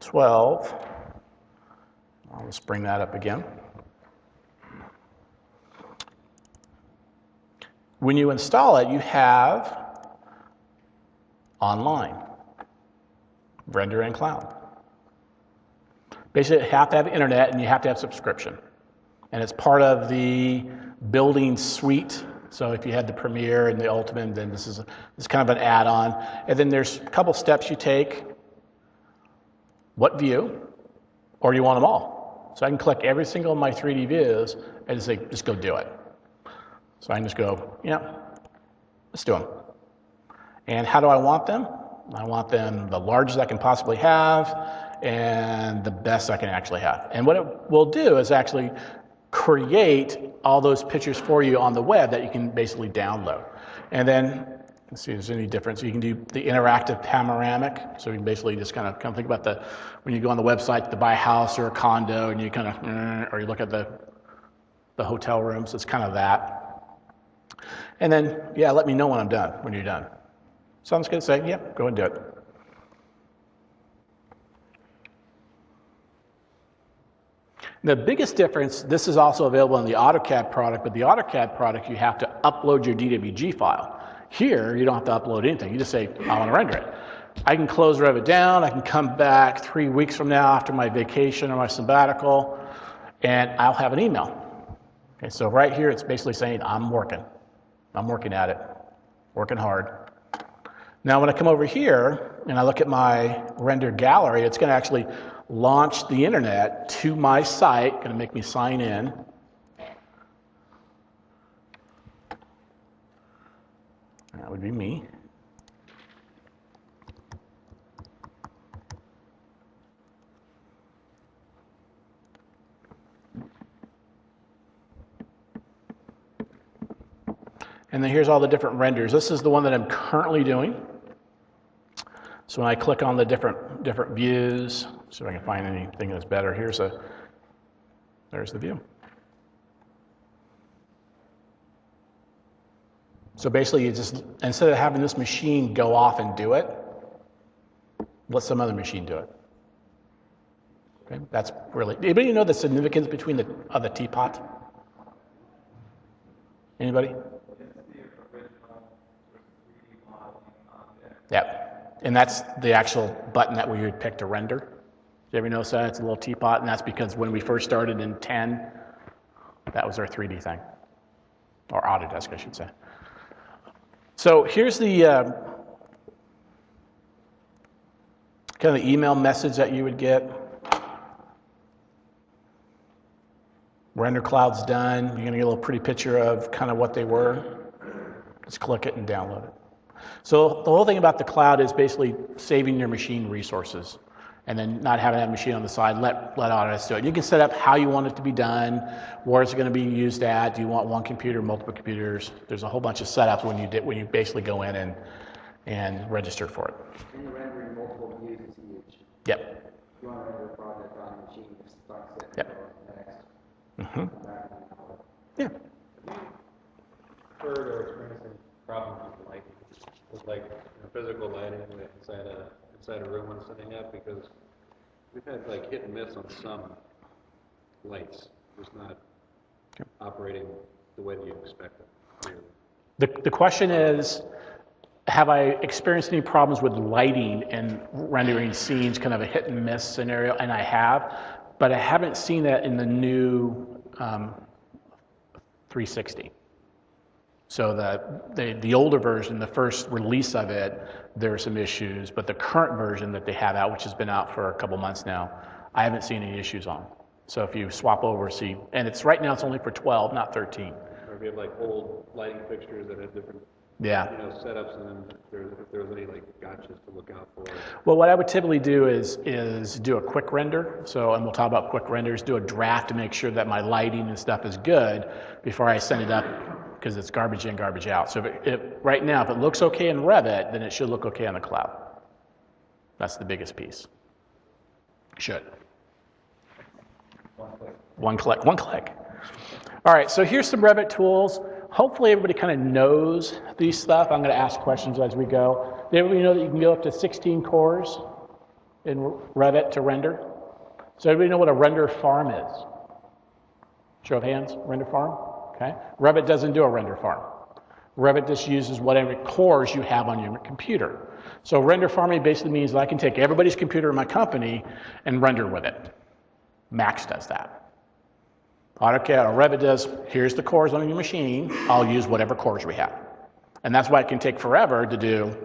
12. I'll just bring that up again. When you install it, you have online, render and cloud. Basically, you have to have internet and you have to have subscription. And it's part of the building suite. So if you had the Premiere and the Ultimate, then this is kind of an add-on. And then there's a couple steps you take. What view? Or do you want them all? So I can click every single of my 3D views and say, just go do it. So I can just go, yeah, let's do them. And how do I want them? I want them the largest I can possibly have and the best I can actually have. And what it will do is actually create all those pictures for you on the web that you can basically download. And then, let's see if there's any difference. You can do the interactive panoramic. So you can basically just kind of think about when you go on the website to buy a house or a condo and you kind of, or you look at the hotel rooms, it's kind of that. And then, yeah, let me know when I'm done, when you're done. So I'm just going to say, yep, go and do it. The biggest difference, this is also available in the AutoCAD product, but the AutoCAD product, you have to upload your DWG file. Here, you don't have to upload anything. You just say, I want to render it. I can close Revit down. I can come back 3 weeks from now after my vacation or my sabbatical, and I'll have an email. Okay, so right here, it's basically saying, I'm working. I'm working at it, working hard. Now, when I come over here and I look at my render gallery, it's going to actually launch the internet to my site, going to make me sign in. That would be me. And then here's all the different renders. This is the one that I'm currently doing. So when I click on the different views, see if I can find anything that's better. There's the view. So basically, you just, instead of having this machine go off and do it, let some other machine do it. Okay, that's really. Anybody know the significance between the teapot? Anybody? Yep. And that's the actual button that we would pick to render. Did you ever notice that? It's a little teapot, and that's because when we first started in 10, that was our 3D thing. Or Autodesk, I should say. So here's the kind of the email message that you would get. Render cloud's done. You're going to get a little pretty picture of kind of what they were. Just click it and download it. So the whole thing about the cloud is basically saving your machine resources and then not having that machine on the side. Let Autodesk do it. You can set up how you want it to be done, where it's going to be used at. Do you want one computer, multiple computers? There's a whole bunch of setups when you basically go in and register for it. And you're rendering multiple views is huge. Yep. If you want to render a project on a machine, just start it Yep. for the next. Mm-hmm. Yeah. Heard or experiencing problems with lighting, with like physical lighting inside a room when setting up, because we've had like hit and miss on some lights, just not operating the way that you expect it. The question is, have I experienced any problems with lighting and rendering scenes, kind of a hit and miss scenario? And I have, but I haven't seen that in the new 360. So the older version, the first release of it, there are some issues, but the current version that they have out, which has been out for a couple months now, I haven't seen any issues on. So if you swap over, see, and it's right now it's only for 12, not 13. Or if you have like old lighting fixtures that have different setups, and then if there's any like gotchas to look out for. Well, what I would typically do is do a quick render. So, and we'll talk about quick renders, do a draft to make sure that my lighting and stuff is good before I send it up, because it's garbage in, garbage out. So right now, if it looks okay in Revit, then it should look okay on the cloud. That's the biggest piece. Should. One click. One click. All right, so here's some Revit tools. Hopefully everybody kind of knows these stuff. I'm going to ask questions as we go. Did everybody know that you can go up to 16 cores in Revit to render? So everybody know what a render farm is? Show of hands, render farm? Okay. Revit doesn't do a render farm. Revit just uses whatever cores you have on your computer. So render farming basically means that I can take everybody's computer in my company and render with it. Max does that. AutoCAD or Revit does, here's the cores on your machine, I'll use whatever cores we have. And that's why it can take forever to do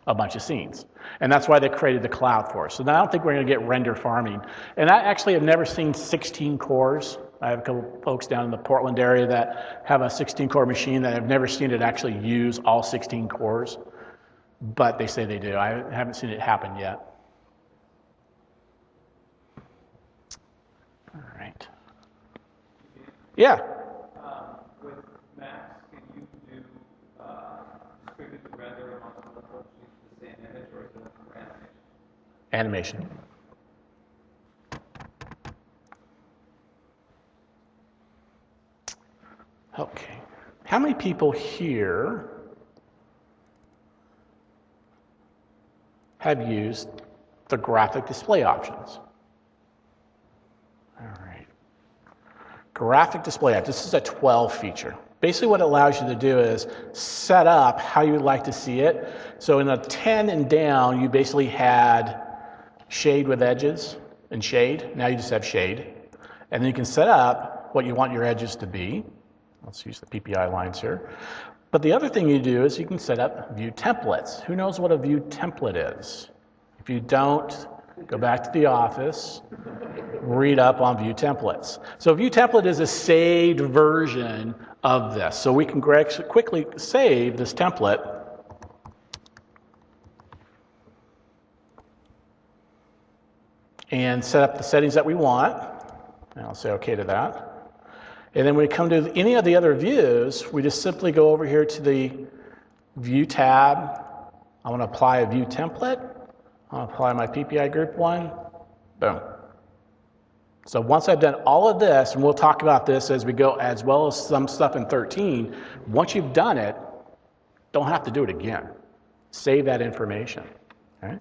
a bunch of scenes. And that's why they created the cloud for us. So now I don't think we're going to get render farming. And I actually have never seen 16 cores. I have a couple folks down in the Portland area that have a 16-core machine that I've never seen it actually use all 16 cores. But they say they do. I haven't seen it happen yet. All right. Yeah. With Max, can you do distributed render on multiple sheets of the same image, or is it for animation? Animation. Okay. How many people here have used the graphic display options? All right. Graphic display options. This is a 12 feature. Basically what it allows you to do is set up how you would like to see it. So in a 10 and down, you basically had shade with edges and shade. Now you just have shade. And then you can set up what you want your edges to be. Let's use the PPI lines here. But the other thing you do is you can set up view templates. Who knows what a view template is? If you don't, go back to the office, read up on view templates. So view template is a saved version of this. So we can quickly save this template. And set up the settings that we want. And I'll say okay to that. And then when we come to any of the other views, we just simply go over here to the View tab. I want to apply a view template. I want to apply my PPI group one. Boom. So once I've done all of this, and we'll talk about this as we go, as well as some stuff in 13, once you've done it, don't have to do it again. Save that information. Okay?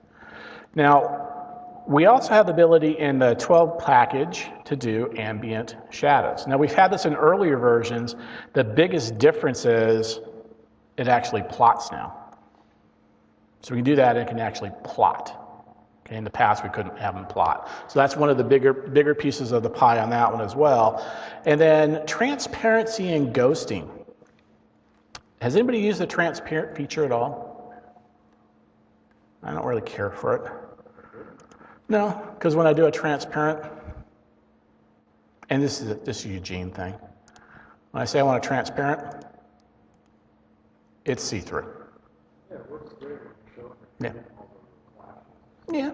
Now, we also have the ability in the 12 package to do ambient shadows. Now, we've had this in earlier versions. The biggest difference is it actually plots now. So we can do that, and it can actually plot. Okay, in the past, we couldn't have them plot. So that's one of the bigger pieces of the pie on that one as well. And then transparency and ghosting. Has anybody used the transparent feature at all? I don't really care for it. No, because when I do a transparent, and this is a Eugene thing. When I say I want a transparent, it's see-through. Yeah, it works great. Yeah. Yeah.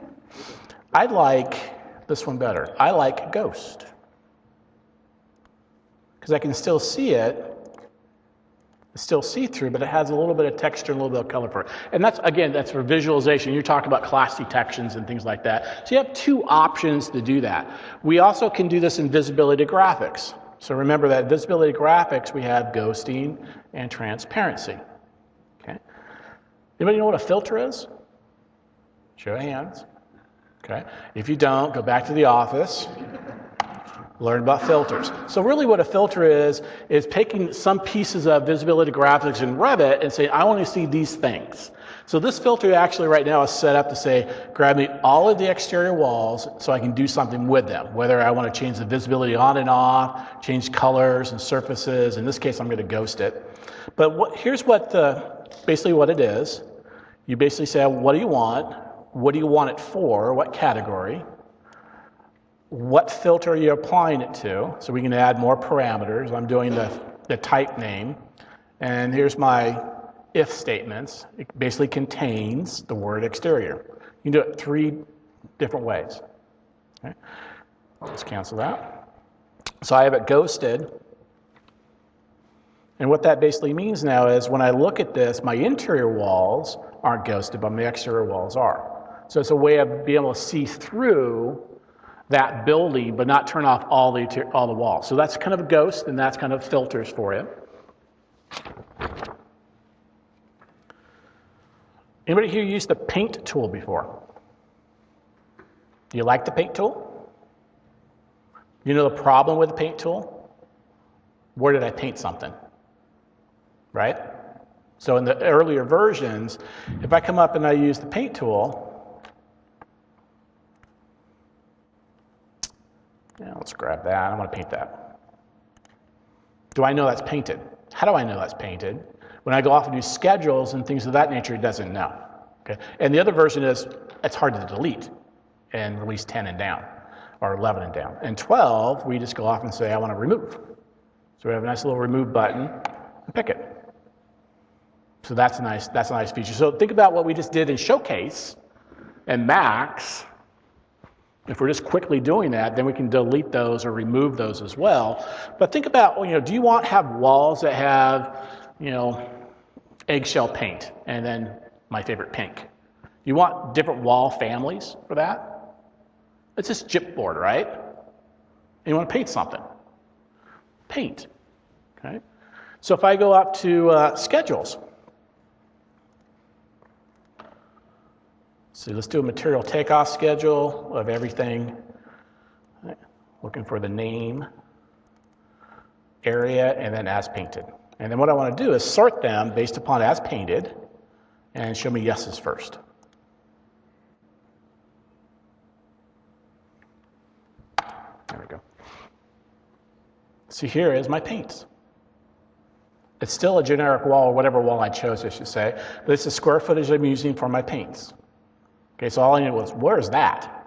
I like this one better. I like Ghost. Because I can still see it. It's still see-through, but it has a little bit of texture and a little bit of color for it. And that's, again, that's for visualization. You're talking about class detections and things like that. So you have two options to do that. We also can do this in visibility graphics. So remember that visibility graphics, we have ghosting and transparency. Okay. Anybody know what a filter is? Show of hands. Okay. If you don't, go back to the office. Learn about filters. So really what a filter is taking some pieces of visibility graphics in Revit and saying, I want to see these things. So this filter actually right now is set up to say, grab me all of the exterior walls so I can do something with them. Whether I want to change the visibility on and off, change colors and surfaces. In this case, I'm going to ghost it. But here's what basically what it is. You basically say, what do you want? What do you want it for? What category? What filter are you applying it to? So we can add more parameters. I'm doing the type name. And here's my if statements. It basically contains the word exterior. You can do it 3 different ways. Okay. Let's cancel that. So I have it ghosted. And what that basically means now is when I look at this, my interior walls aren't ghosted, but my exterior walls are. So it's a way of being able to see through that building, but not turn off all the walls. So that's kind of a ghost, and that's kind of filters for you. Anybody here used the paint tool before? Do you like the paint tool? You know the problem with the paint tool? Where did I paint something? Right? So in the earlier versions, if I come up and I use the paint tool, yeah, let's grab that. I want to paint that. Do I know that's painted? How do I know that's painted? When I go off and do schedules and things of that nature, it doesn't know. Okay? And the other version is it's hard to delete and release 10 and down, or 11 and down. And 12, we just go off and say, I want to remove. So we have a nice little remove button and pick it. So that's a nice feature. So think about what we just did in Showcase and Max. If we're just quickly doing that, then we can delete those or remove those as well. But think about, do you want to have walls that have, eggshell paint and then my favorite pink? You want different wall families for that? It's just chipboard, right? And you want to paint something. Paint. Okay. So if I go up to schedules. So let's do a material takeoff schedule of everything. Right. Looking for the name, area, and then as painted. And then what I want to do is sort them based upon as painted and show me yeses first. There we go. So here is my paints. It's still a generic wall, or whatever wall I chose, I should say, but it's the square footage I'm using for my paints. Okay, so all I needed was, where's that?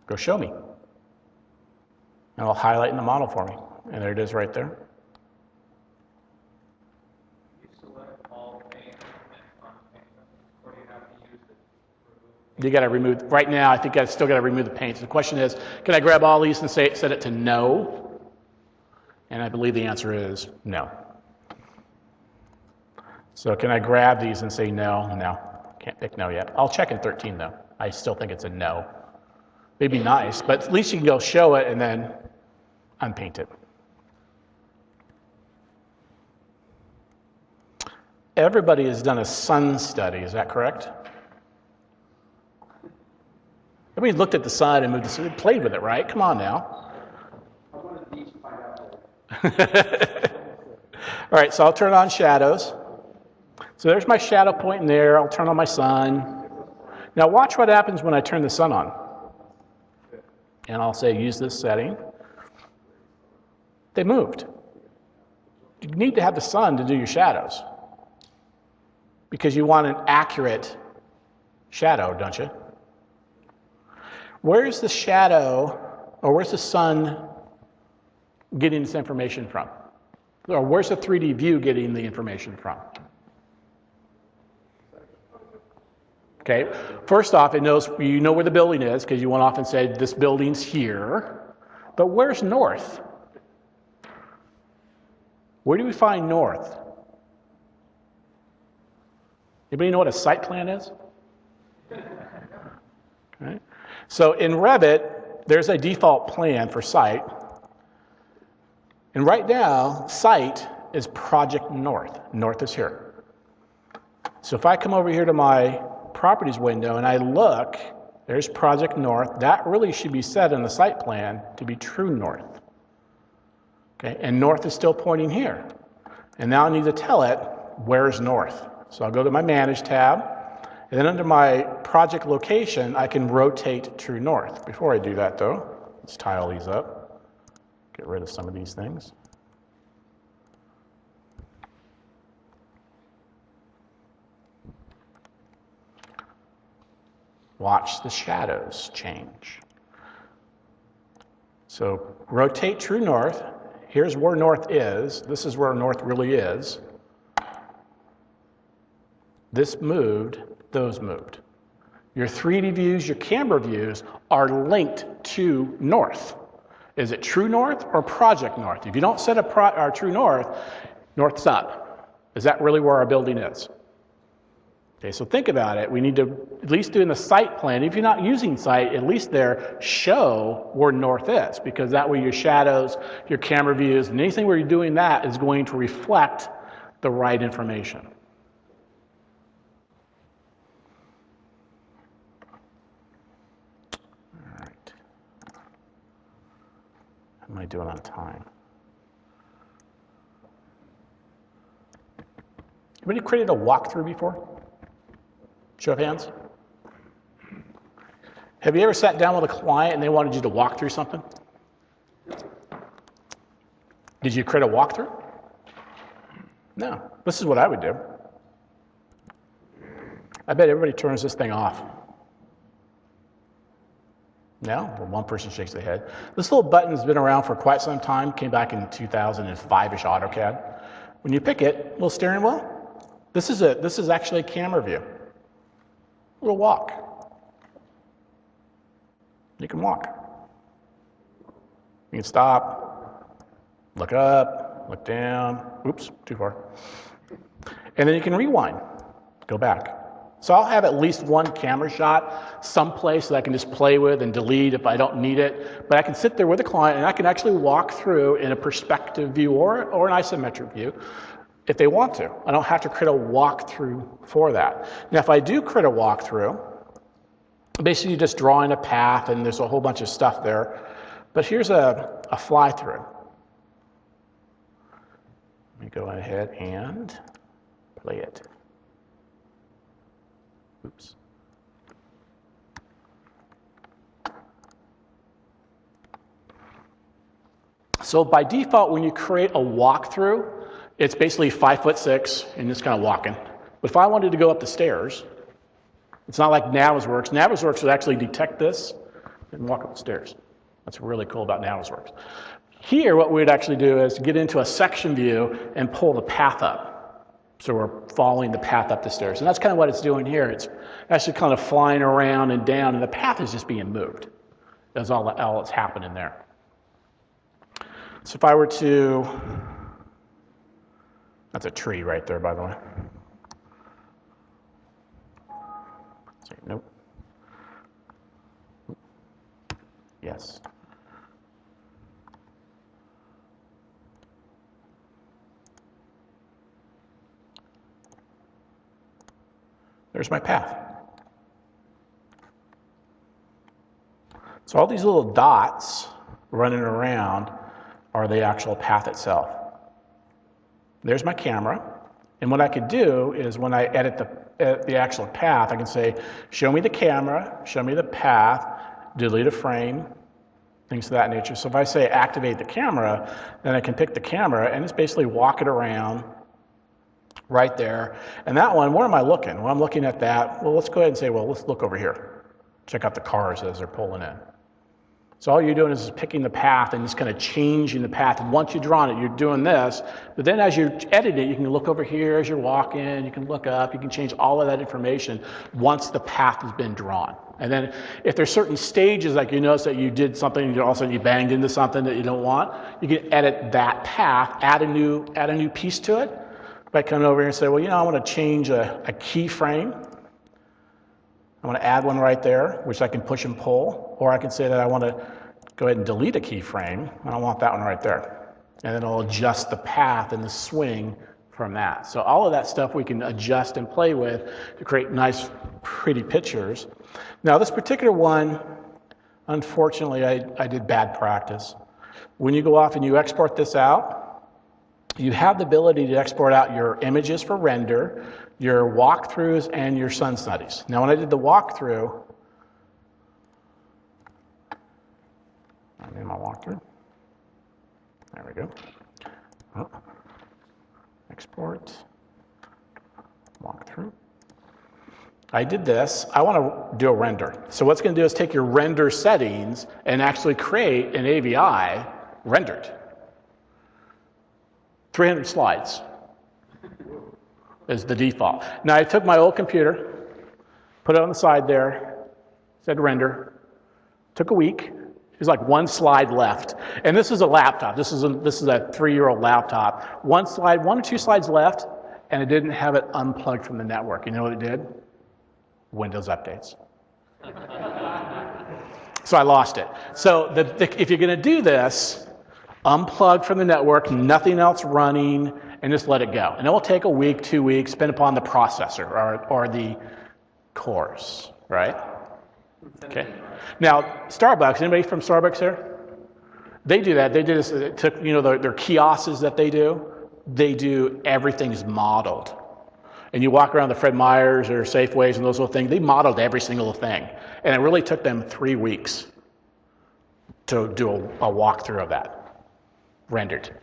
Go show me. And it'll highlight in the model for me. And there it is right there. You select all paint and unpaint, or do you have to use it? You got to remove, right now, I think I still got to remove the paints. The question is, can I grab all these and set it to no? And I believe the answer is no. So can I grab these and say no? No. Can't pick no yet. I'll check in 13 though. I still think it's a no. Maybe nice, but at least you can go show it and then unpaint it. Everybody has done a sun study, is that correct? Everybody looked at the sun and moved the played with it, right? Come on now. I wanted these to find out. All right, so I'll turn on shadows. So there's my shadow point in there. I'll turn on my sun. Now watch what happens when I turn the sun on. And I'll say use this setting. They moved. You need to have the sun to do your shadows, because you want an accurate shadow, don't you? Where's the shadow, or where's the sun getting this information from? Or where's the 3D view getting the information from? Okay, first off, it knows, you know where the building is, because you went off and said this building's here. But where's north? Where do we find north? Anybody know what a site plan is? Okay. So in Revit, there's a default plan for site. And right now, site is project north. North is here. So if I come over here to my properties window and I look, there's project north. That really should be set in the site plan to be true north. Okay, and north is still pointing here. And now I need to tell it where's north. So I'll go to my Manage tab, and then under my project location, I can rotate true north. Before I do that though, let's tile these up. Get rid of some of these things. Watch the shadows change. So rotate true north. Here's where north is. This is where north really is. This moved, those moved. Your 3D views, your camera views are linked to north. Is it true north or project north? If you don't set a true north, north's up. Is that really where our building is? Okay, so think about it. We need to at least do in the site plan. If you're not using site, at least there show where north is, because that way your shadows, your camera views, and anything where you're doing that is going to reflect the right information. All right. How am I doing on time? Anybody created a walkthrough before? Show of hands. Have you ever sat down with a client and they wanted you to walk through something? Did you create a walkthrough? No. This is what I would do. I bet everybody turns this thing off. No? Well, one person shakes their head. This little button's been around for quite some time. Came back in 2005-ish AutoCAD. When you pick it, little steering wheel. This is actually a camera view. We'll walk. You can walk. You can stop, look up, look down. Oops, too far. And then you can rewind, go back. So I'll have at least one camera shot someplace that I can just play with and delete if I don't need it. But I can sit there with a client and I can actually walk through in a perspective view or an isometric view if they want to. I don't have to create a walkthrough for that. Now, if I do create a walkthrough, basically you're just drawing a path and there's a whole bunch of stuff there. But here's a fly-through. Let me go ahead and play it. Oops. So by default, when you create a walkthrough, it's basically 5'6" and just kind of walking. But if I wanted to go up the stairs, it's not like Navisworks. Navisworks would actually detect this and walk up the stairs. That's really cool about Navisworks. Here, what we'd actually do is get into a section view and pull the path up. So we're following the path up the stairs. And that's kind of what it's doing here. It's actually kind of flying around and down, and the path is just being moved. That's all that's happening there. So if I were to, that's a tree right there, by the way. Nope. Yes. There's my path. So all these little dots running around are the actual path itself. There's my camera. And what I could do is when I edit the actual path, I can say, show me the camera, show me the path, delete a frame, things of that nature. So if I say activate the camera, then I can pick the camera and just basically walk it around right there. And that one, where am I looking? Well, I'm looking at that. Well, let's go ahead and say, well, let's look over here. Check out the cars as they're pulling in. So all you're doing is picking the path and just kind of changing the path. And once you've drawn it, you're doing this. But then as you edit it, you can look over here as you're walking. You can look up. You can change all of that information once the path has been drawn. And then if there's certain stages, like you notice that you did something, and all of a sudden you banged into something that you don't want, you can edit that path, add a new piece to it by coming over here and say, well, I want to change a keyframe. I want to add one right there, which I can push and pull, or I can say that I want to go ahead and delete a keyframe, and I want that one right there. And then I'll adjust the path and the swing from that. So all of that stuff we can adjust and play with to create nice, pretty pictures. Now this particular one, unfortunately, I did bad practice. When you go off and you export this out, you have the ability to export out your images for render, your walkthroughs, and your sun studies. Now, when I did the walkthrough, I made my walkthrough. There we go. Oh. Export, walkthrough. I did this. I want to do a render. So what's going to do is take your render settings and actually create an AVI rendered. 300 slides is the default. Now I took my old computer, put it on the side there, said render, took a week. There's like one slide left. And this is a laptop. This is a 3-year-old laptop. One or two slides left, and it didn't have it unplugged from the network. You know what it did? Windows updates. So I lost it. So if you're going to do this, unplug from the network, nothing else running, and just let it go. And it will take a week, 2 weeks, depending upon the processor or the cores, right? Okay. Now, Starbucks, anybody from Starbucks here? They do that. They do this. It took, their kiosks that they do, everything's modeled. And you walk around the Fred Meyers or Safeways and those little things, they modeled every single thing. And it really took them 3 weeks to do a walkthrough of that. Rendered.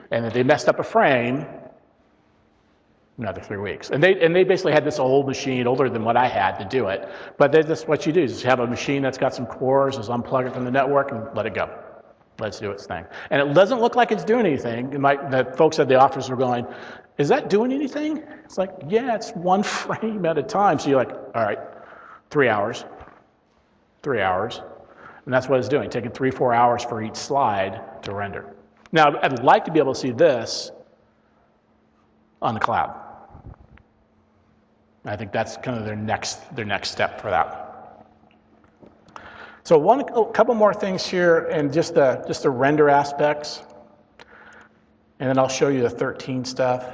And if they messed up a frame, another 3 weeks. And they basically had this old machine, older than what I had, to do it. But that's what you do, is you have a machine that's got some cores, just unplug it from the network and let it go. Let's do its thing. And it doesn't look like it's doing anything. The folks at the office were going, is that doing anything? It's like, yeah, it's one frame at a time. So you're like, all right, 3 hours. 3 hours. And that's what it's doing, taking 3-4 hours for each slide to render. Now, I'd like to be able to see this on the cloud. I think that's kind of their next step for that. So a couple more things here, and just the render aspects, and then I'll show you the 13 stuff.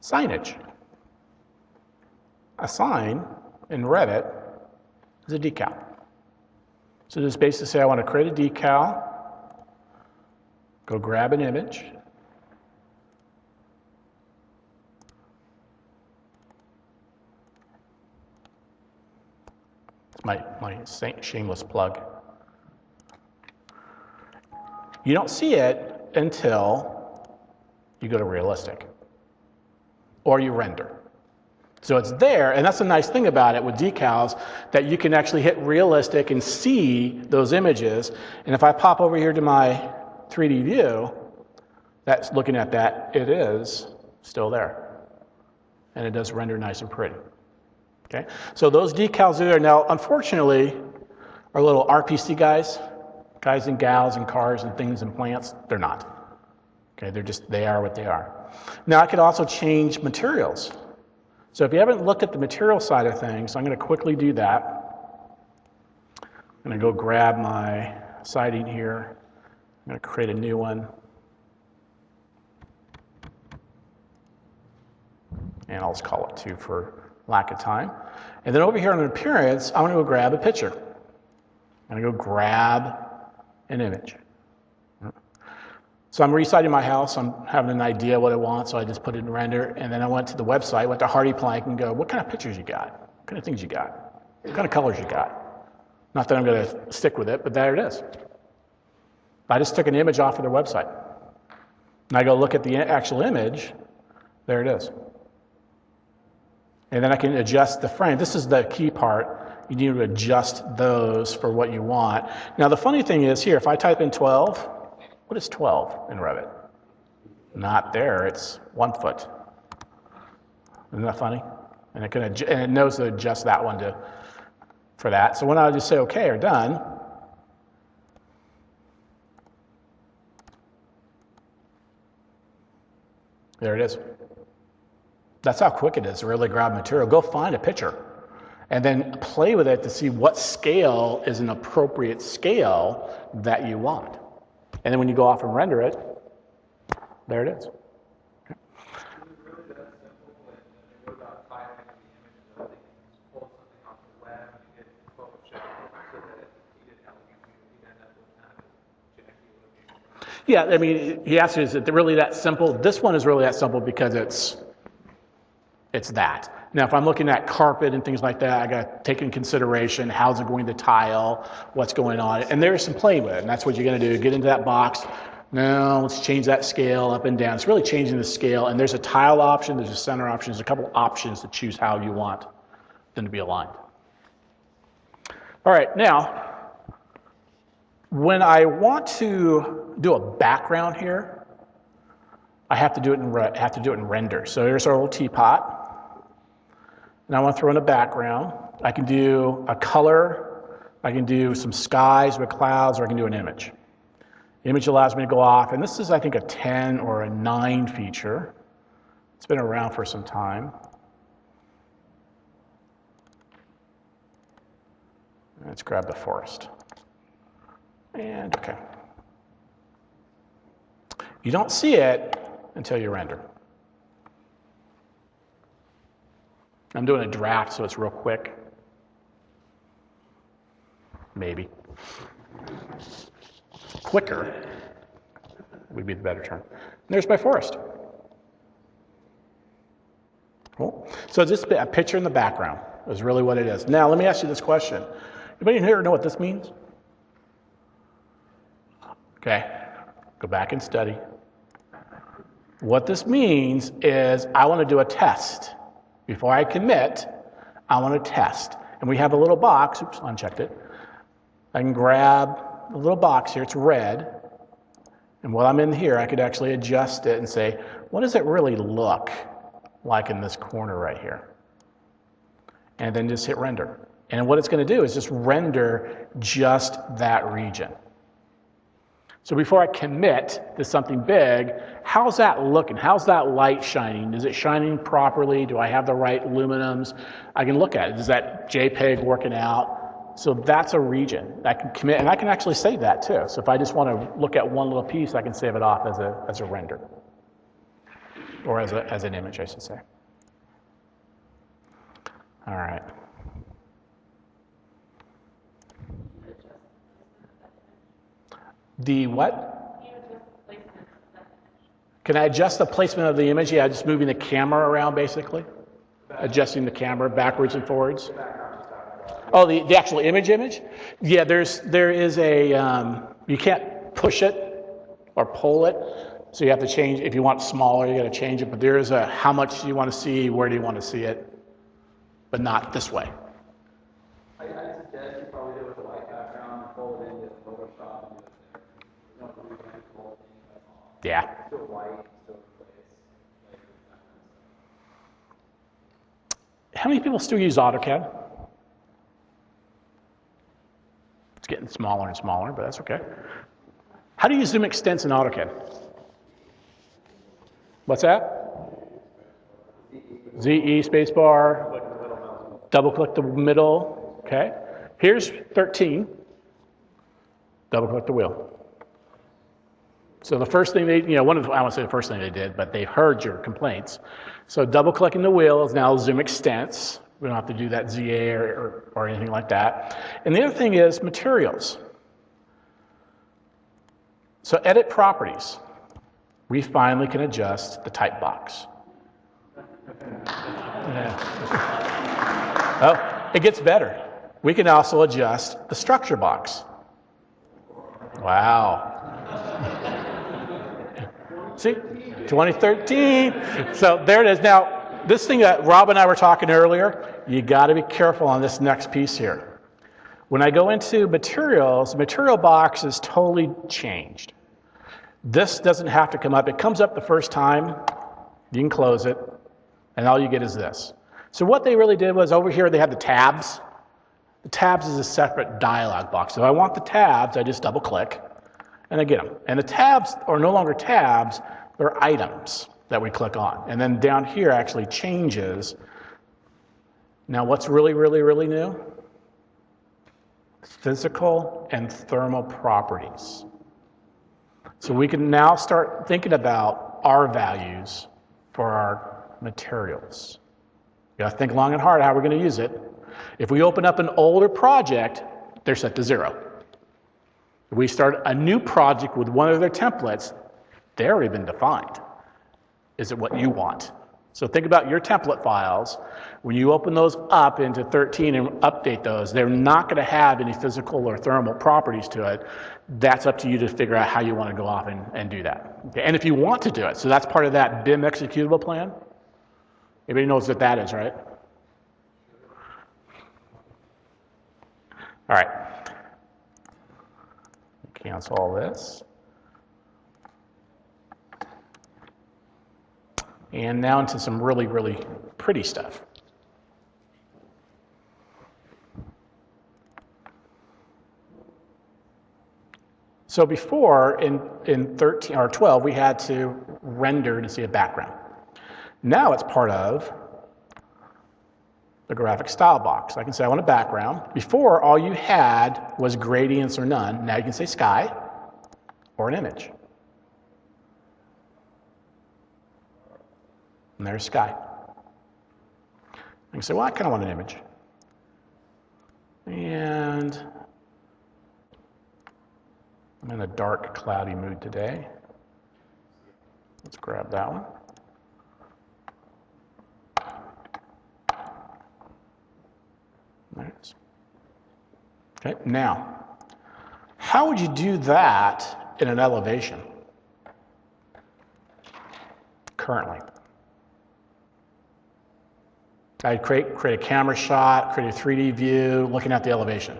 Signage. A sign in Revit is a decal. So just basically say I want to create a decal, go grab an image, it's my shameless plug. You don't see it until you go to realistic. Or you render. So it's there, and that's the nice thing about it with decals, that you can actually hit realistic and see those images. And if I pop over here to my 3D view, that's looking at that, it is still there. And it does render nice and pretty. Okay, so those decals are there. Now, unfortunately, our little RPC guys and gals and cars and things and plants, they're not. Okay, they are what they are. Now, I could also change materials. So if you haven't looked at the material side of things, I'm going to quickly do that. I'm going to go grab my siding here. I'm going to create a new one. And I'll just call it 2 for lack of time. And then over here on appearance, I'm going to go grab a picture. I'm going to go grab an image. So I'm resiting my house. I'm having an idea what I want, so I just put it in render. And then I went to the website, went to Hardy Plank, and go, what kind of pictures you got? What kind of things you got? What kind of colors you got? Not that I'm going to stick with it, but there it is. I just took an image off of their website. And I go look at the actual image. There it is. And then I can adjust the frame. This is the key part. You need to adjust those for what you want. Now, the funny thing is here, if I type in 12, what is 12 in Revit? Not there, it's 1 foot. Isn't that funny? And it knows to adjust that one for that. So when I just say OK or done, there it is. That's how quick it is to really grab material. Go find a picture and then play with it to see what scale is an appropriate scale that you want. And then when you go off and render it, there it is. Okay. Yeah, I mean, he asked you, is it really that simple? This one is really that simple because it's that. Now, if I'm looking at carpet and things like that, I got to take in consideration how's it going to tile, what's going on, and there's some play with it, and that's what you're going to do. Get into that box. Now, let's change that scale up and down. It's really changing the scale, and there's a tile option, there's a center option, there's a couple options to choose how you want them to be aligned. All right, now, when I want to do a background here, I have to do it in render. So here's our little teapot. And I want to throw in a background. I can do a color, I can do some skies with clouds, or I can do an image. The image allows me to go off, and this is, I think, a 10 or a 9 feature. It's been around for some time. Let's grab the forest. And okay. You don't see it until you render. I'm doing a draft, so it's real quick. Maybe. Quicker would be the better term. And there's my forest. Cool. So just a picture in the background is really what it is. Now, let me ask you this question. Anybody in here know what this means? Okay. Go back and study. What this means is I want to do a test. Before I commit, I want to test. And we have a little box. Oops, unchecked it. I can grab the little box here. It's red. And while I'm in here, I could actually adjust it and say, what does it really look like in this corner right here? And then just hit render. And what it's going to do is just render just that region. So before I commit to something big, how's that looking? How's that light shining? Is it shining properly? Do I have the right luminums? I can look at it. Is that JPEG working out? So that's a region. I can commit, and I can actually save that too. So if I just want to look at one little piece, I can save it off as a render. Or as an image, I should say. All right. The what? Can I adjust the placement of the image? Yeah, just moving the camera around, basically. Adjusting the camera backwards and forwards. Oh, the actual image? Yeah, there is a, you can't push it or pull it. So you have to change, if you want smaller, you got to change it. But there is a how much you want to see, where do you want to see it. but not this way. I suggest you probably do it with a white background and fold it into Photoshop and do it there. You don't have to revamp the whole thing, that's all. Yeah. Still white, still replace, like that kind of stuff. How many people still use AutoCAD? It's getting smaller and smaller, but that's okay. How do you zoom extents in AutoCAD? What's that? ZE spacebar. Double click the middle. Okay. Here's 13. Double click the wheel. So the first thing they, I won't say the first thing they did, but they heard your complaints. So double clicking the wheel is now zoom extents. We don't have to do that ZA or anything like that. And the other thing is materials. So edit properties. We finally can adjust the type box. Oh, it gets better. We can also adjust the structure box. Wow. See, 2013. So there it is. Now, this thing that Rob and I were talking earlier, you got to be careful on this next piece here. When I go into materials, the material box is totally changed. This doesn't have to come up. It comes up the first time. You can close it, and all you get is this. So what they really did was over here they have the tabs. The tabs is a separate dialog box. So if I want the tabs, I just double click, and I get them. And the tabs are no longer tabs, they're items that we click on. And then down here actually changes. Now what's really, really, really new? Physical and thermal properties. So we can now start thinking about our values for our materials. You got to think long and hard how we're going to use it. If we open up an older project, they're set to 0. If we start a new project with one of their templates, they've already been defined. Is it what you want? So think about your template files. When you open those up into 13 and update those, they're not going to have any physical or thermal properties to it. That's up to you to figure out how you want to go off and do that. Okay? And if you want to do it, so that's part of that BIM executable plan. Everybody knows what that is, right? All right. Cancel all this. And now into some really, really pretty stuff. So before, in 13 or 12, we had to render to see a background. Now it's part of the graphic style box. I can say I want a background. Before, all you had was gradients or none. Now you can say sky or an image. And there's sky. I can say, well, I kind of want an image. And I'm in a dark, cloudy mood today. Let's grab that one. There it is. Okay, now, how would you do that in an elevation currently? I'd create a camera shot, create a 3D view, looking at the elevation.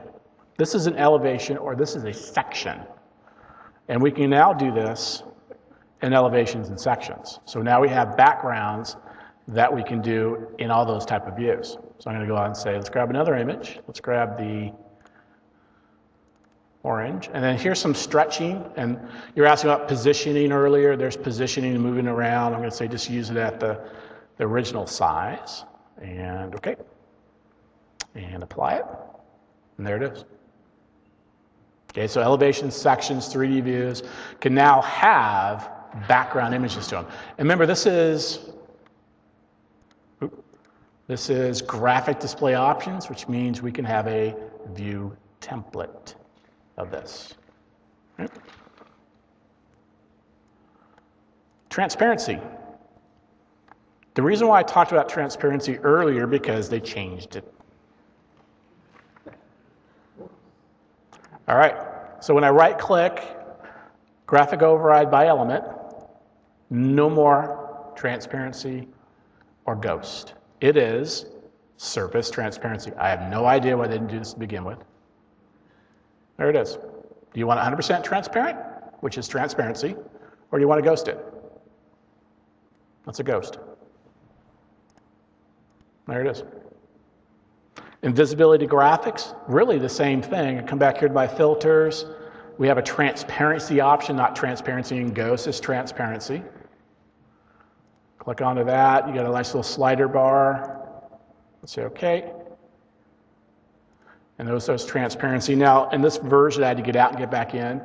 This is an elevation, or this is a section. And we can now do this in elevations and sections. So now we have backgrounds that we can do in all those type of views. So I'm going to go out and say, let's grab another image. Let's grab the orange. And then here's some stretching. And you're asking about positioning earlier. There's positioning and moving around. I'm going to say just use it at the original size. And okay. And apply it. And there it is. Okay, so elevations, sections, 3D views can now have background images to them. And remember, this is graphic display options, which means we can have a view template of this. Right? Transparency. The reason why I talked about transparency earlier, because they changed it. All right, so when I right-click, graphic override by element, no more transparency or ghost. It is Surface transparency. I have no idea why they didn't do this to begin with. There it is. Do you want 100% transparent, which is transparency, or do you want to ghost it? That's a ghost. There it is. Invisibility graphics, really the same thing. I come back here to my filters. We have a transparency option, not transparency and ghost, it's transparency. Click onto that. You got a nice little slider bar. Let's say OK. And those transparency. Now, in this version, I had to get out and get back in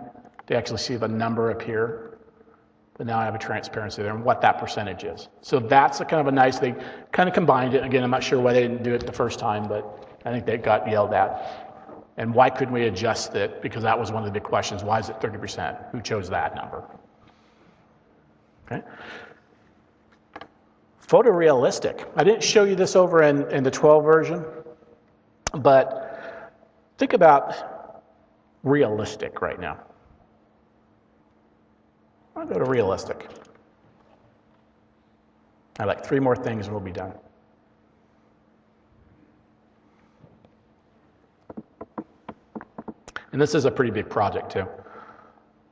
to actually see the number appear. But now I have a transparency there and what that percentage is. So that's a kind of a nice thing. Kind of combined it. Again, I'm not sure why they didn't do it the first time, but I think they got yelled at. And why couldn't we adjust it? Because that was one of the big questions. Why is it 30%? Who chose that number? Okay. Photorealistic. I didn't show you this over in the 12 version, but think about realistic right now. I'll go to realistic. I have like 3 more things and we'll be done. And this is a pretty big project too.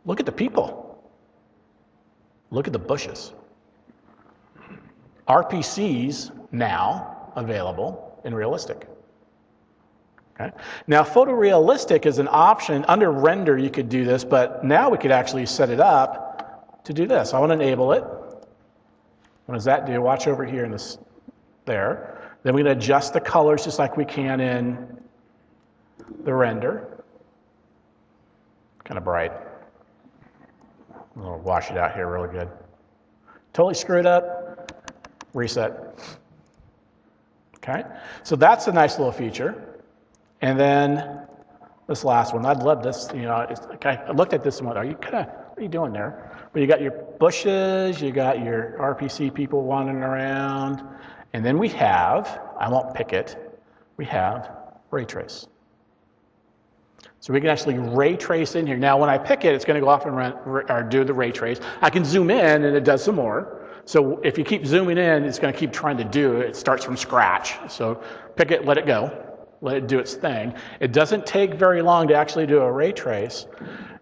Look at the people. Look at the bushes. RPCs now available in realistic. Okay. Now photorealistic is an option. Under render you could do this, but now we could actually set it up to do this. I want to enable it. What does that do? Watch over here in this there. Then we're going to adjust the colors just like we can in the render. Kind of bright. I'll wash it out here really good. Totally screwed up. Reset. Okay. So that's a nice little feature. And then this last one, I'd love this. You know, I looked at this and went, what are you doing there? But you got your bushes, you got your RPC people wandering around, and then we have, I won't pick it, we have ray trace. So we can actually ray trace in here. Now when I pick it, it's going to go off and run, or do the ray trace. I can zoom in and it does some more. So if you keep zooming in, it's going to keep trying to do it. It starts from scratch. So pick it, let it go. Let it do its thing. It doesn't take very long to actually do a ray trace.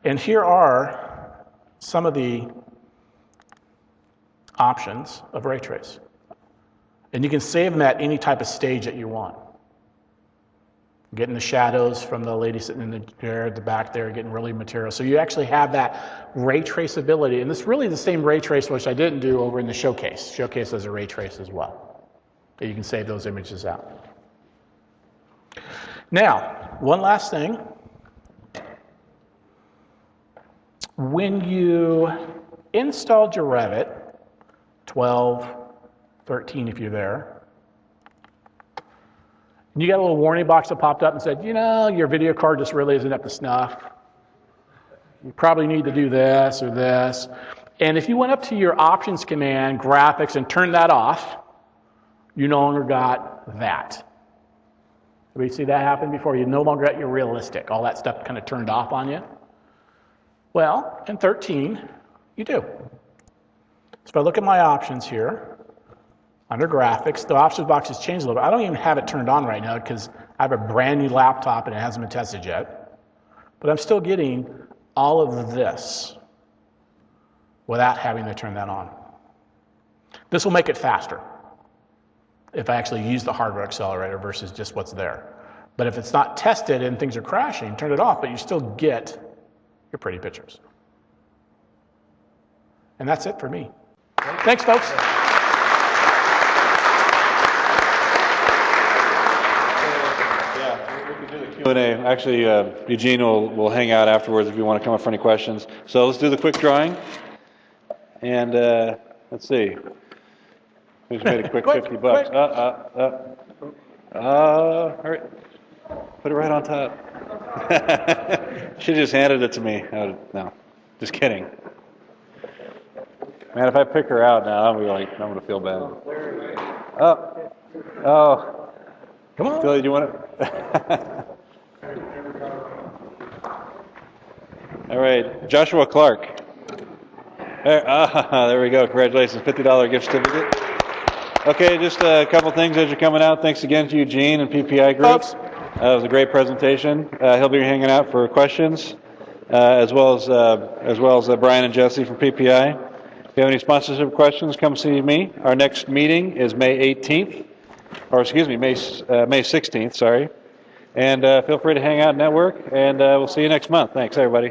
And here are some of the options of ray trace. And you can save them at any type of stage that you want. Getting the shadows from the lady sitting in the chair at the back there, getting really material. So you actually have that ray traceability. And it's really the same ray trace, which I didn't do over in the Showcase. Showcase has a ray trace as well. So you can save those images out. Now, one last thing. When you installed your Revit, 12, 13 if you're there, and you got a little warning box that popped up and said, you know, your video card just really isn't up to snuff. You probably need to do this or this. And if you went up to your options command, graphics, and turned that off, you no longer got that. Did we see that happen before? You no longer got your realistic. All that stuff kind of turned off on you. Well, in 13, you do. So if I look at my options here, under graphics, the options box has changed a little bit. I don't even have it turned on right now because I have a brand new laptop and it hasn't been tested yet. But I'm still getting all of this without having to turn that on. This will make it faster if I actually use the hardware accelerator versus just what's there. But if it's not tested and things are crashing, turn it off, but you still get your pretty pictures. And that's it for me. Thanks, folks. Q&A. Actually, Eugene will hang out afterwards if you want to come up for any questions. So let's do the quick drawing. And let's see. We just made a quick $50. All right. Put it right on top. Should have just handed it to me. No, just kidding. Man, if I pick her out now, I'm going to feel bad. Oh. Come on. Philly, do you want it? All right, Joshua Clark. There we go. Congratulations, $50 gift certificate. Okay, just a couple things as you're coming out. Thanks again to Eugene and PPI Groups. It was a great presentation. He'll be hanging out for questions, as well as Brian and Jesse from PPI. If you have any sponsorship questions, come see me. Our next meeting is May 18th, or excuse me, May 16th. Sorry. And feel free to hang out and network. And we'll see you next month. Thanks, everybody.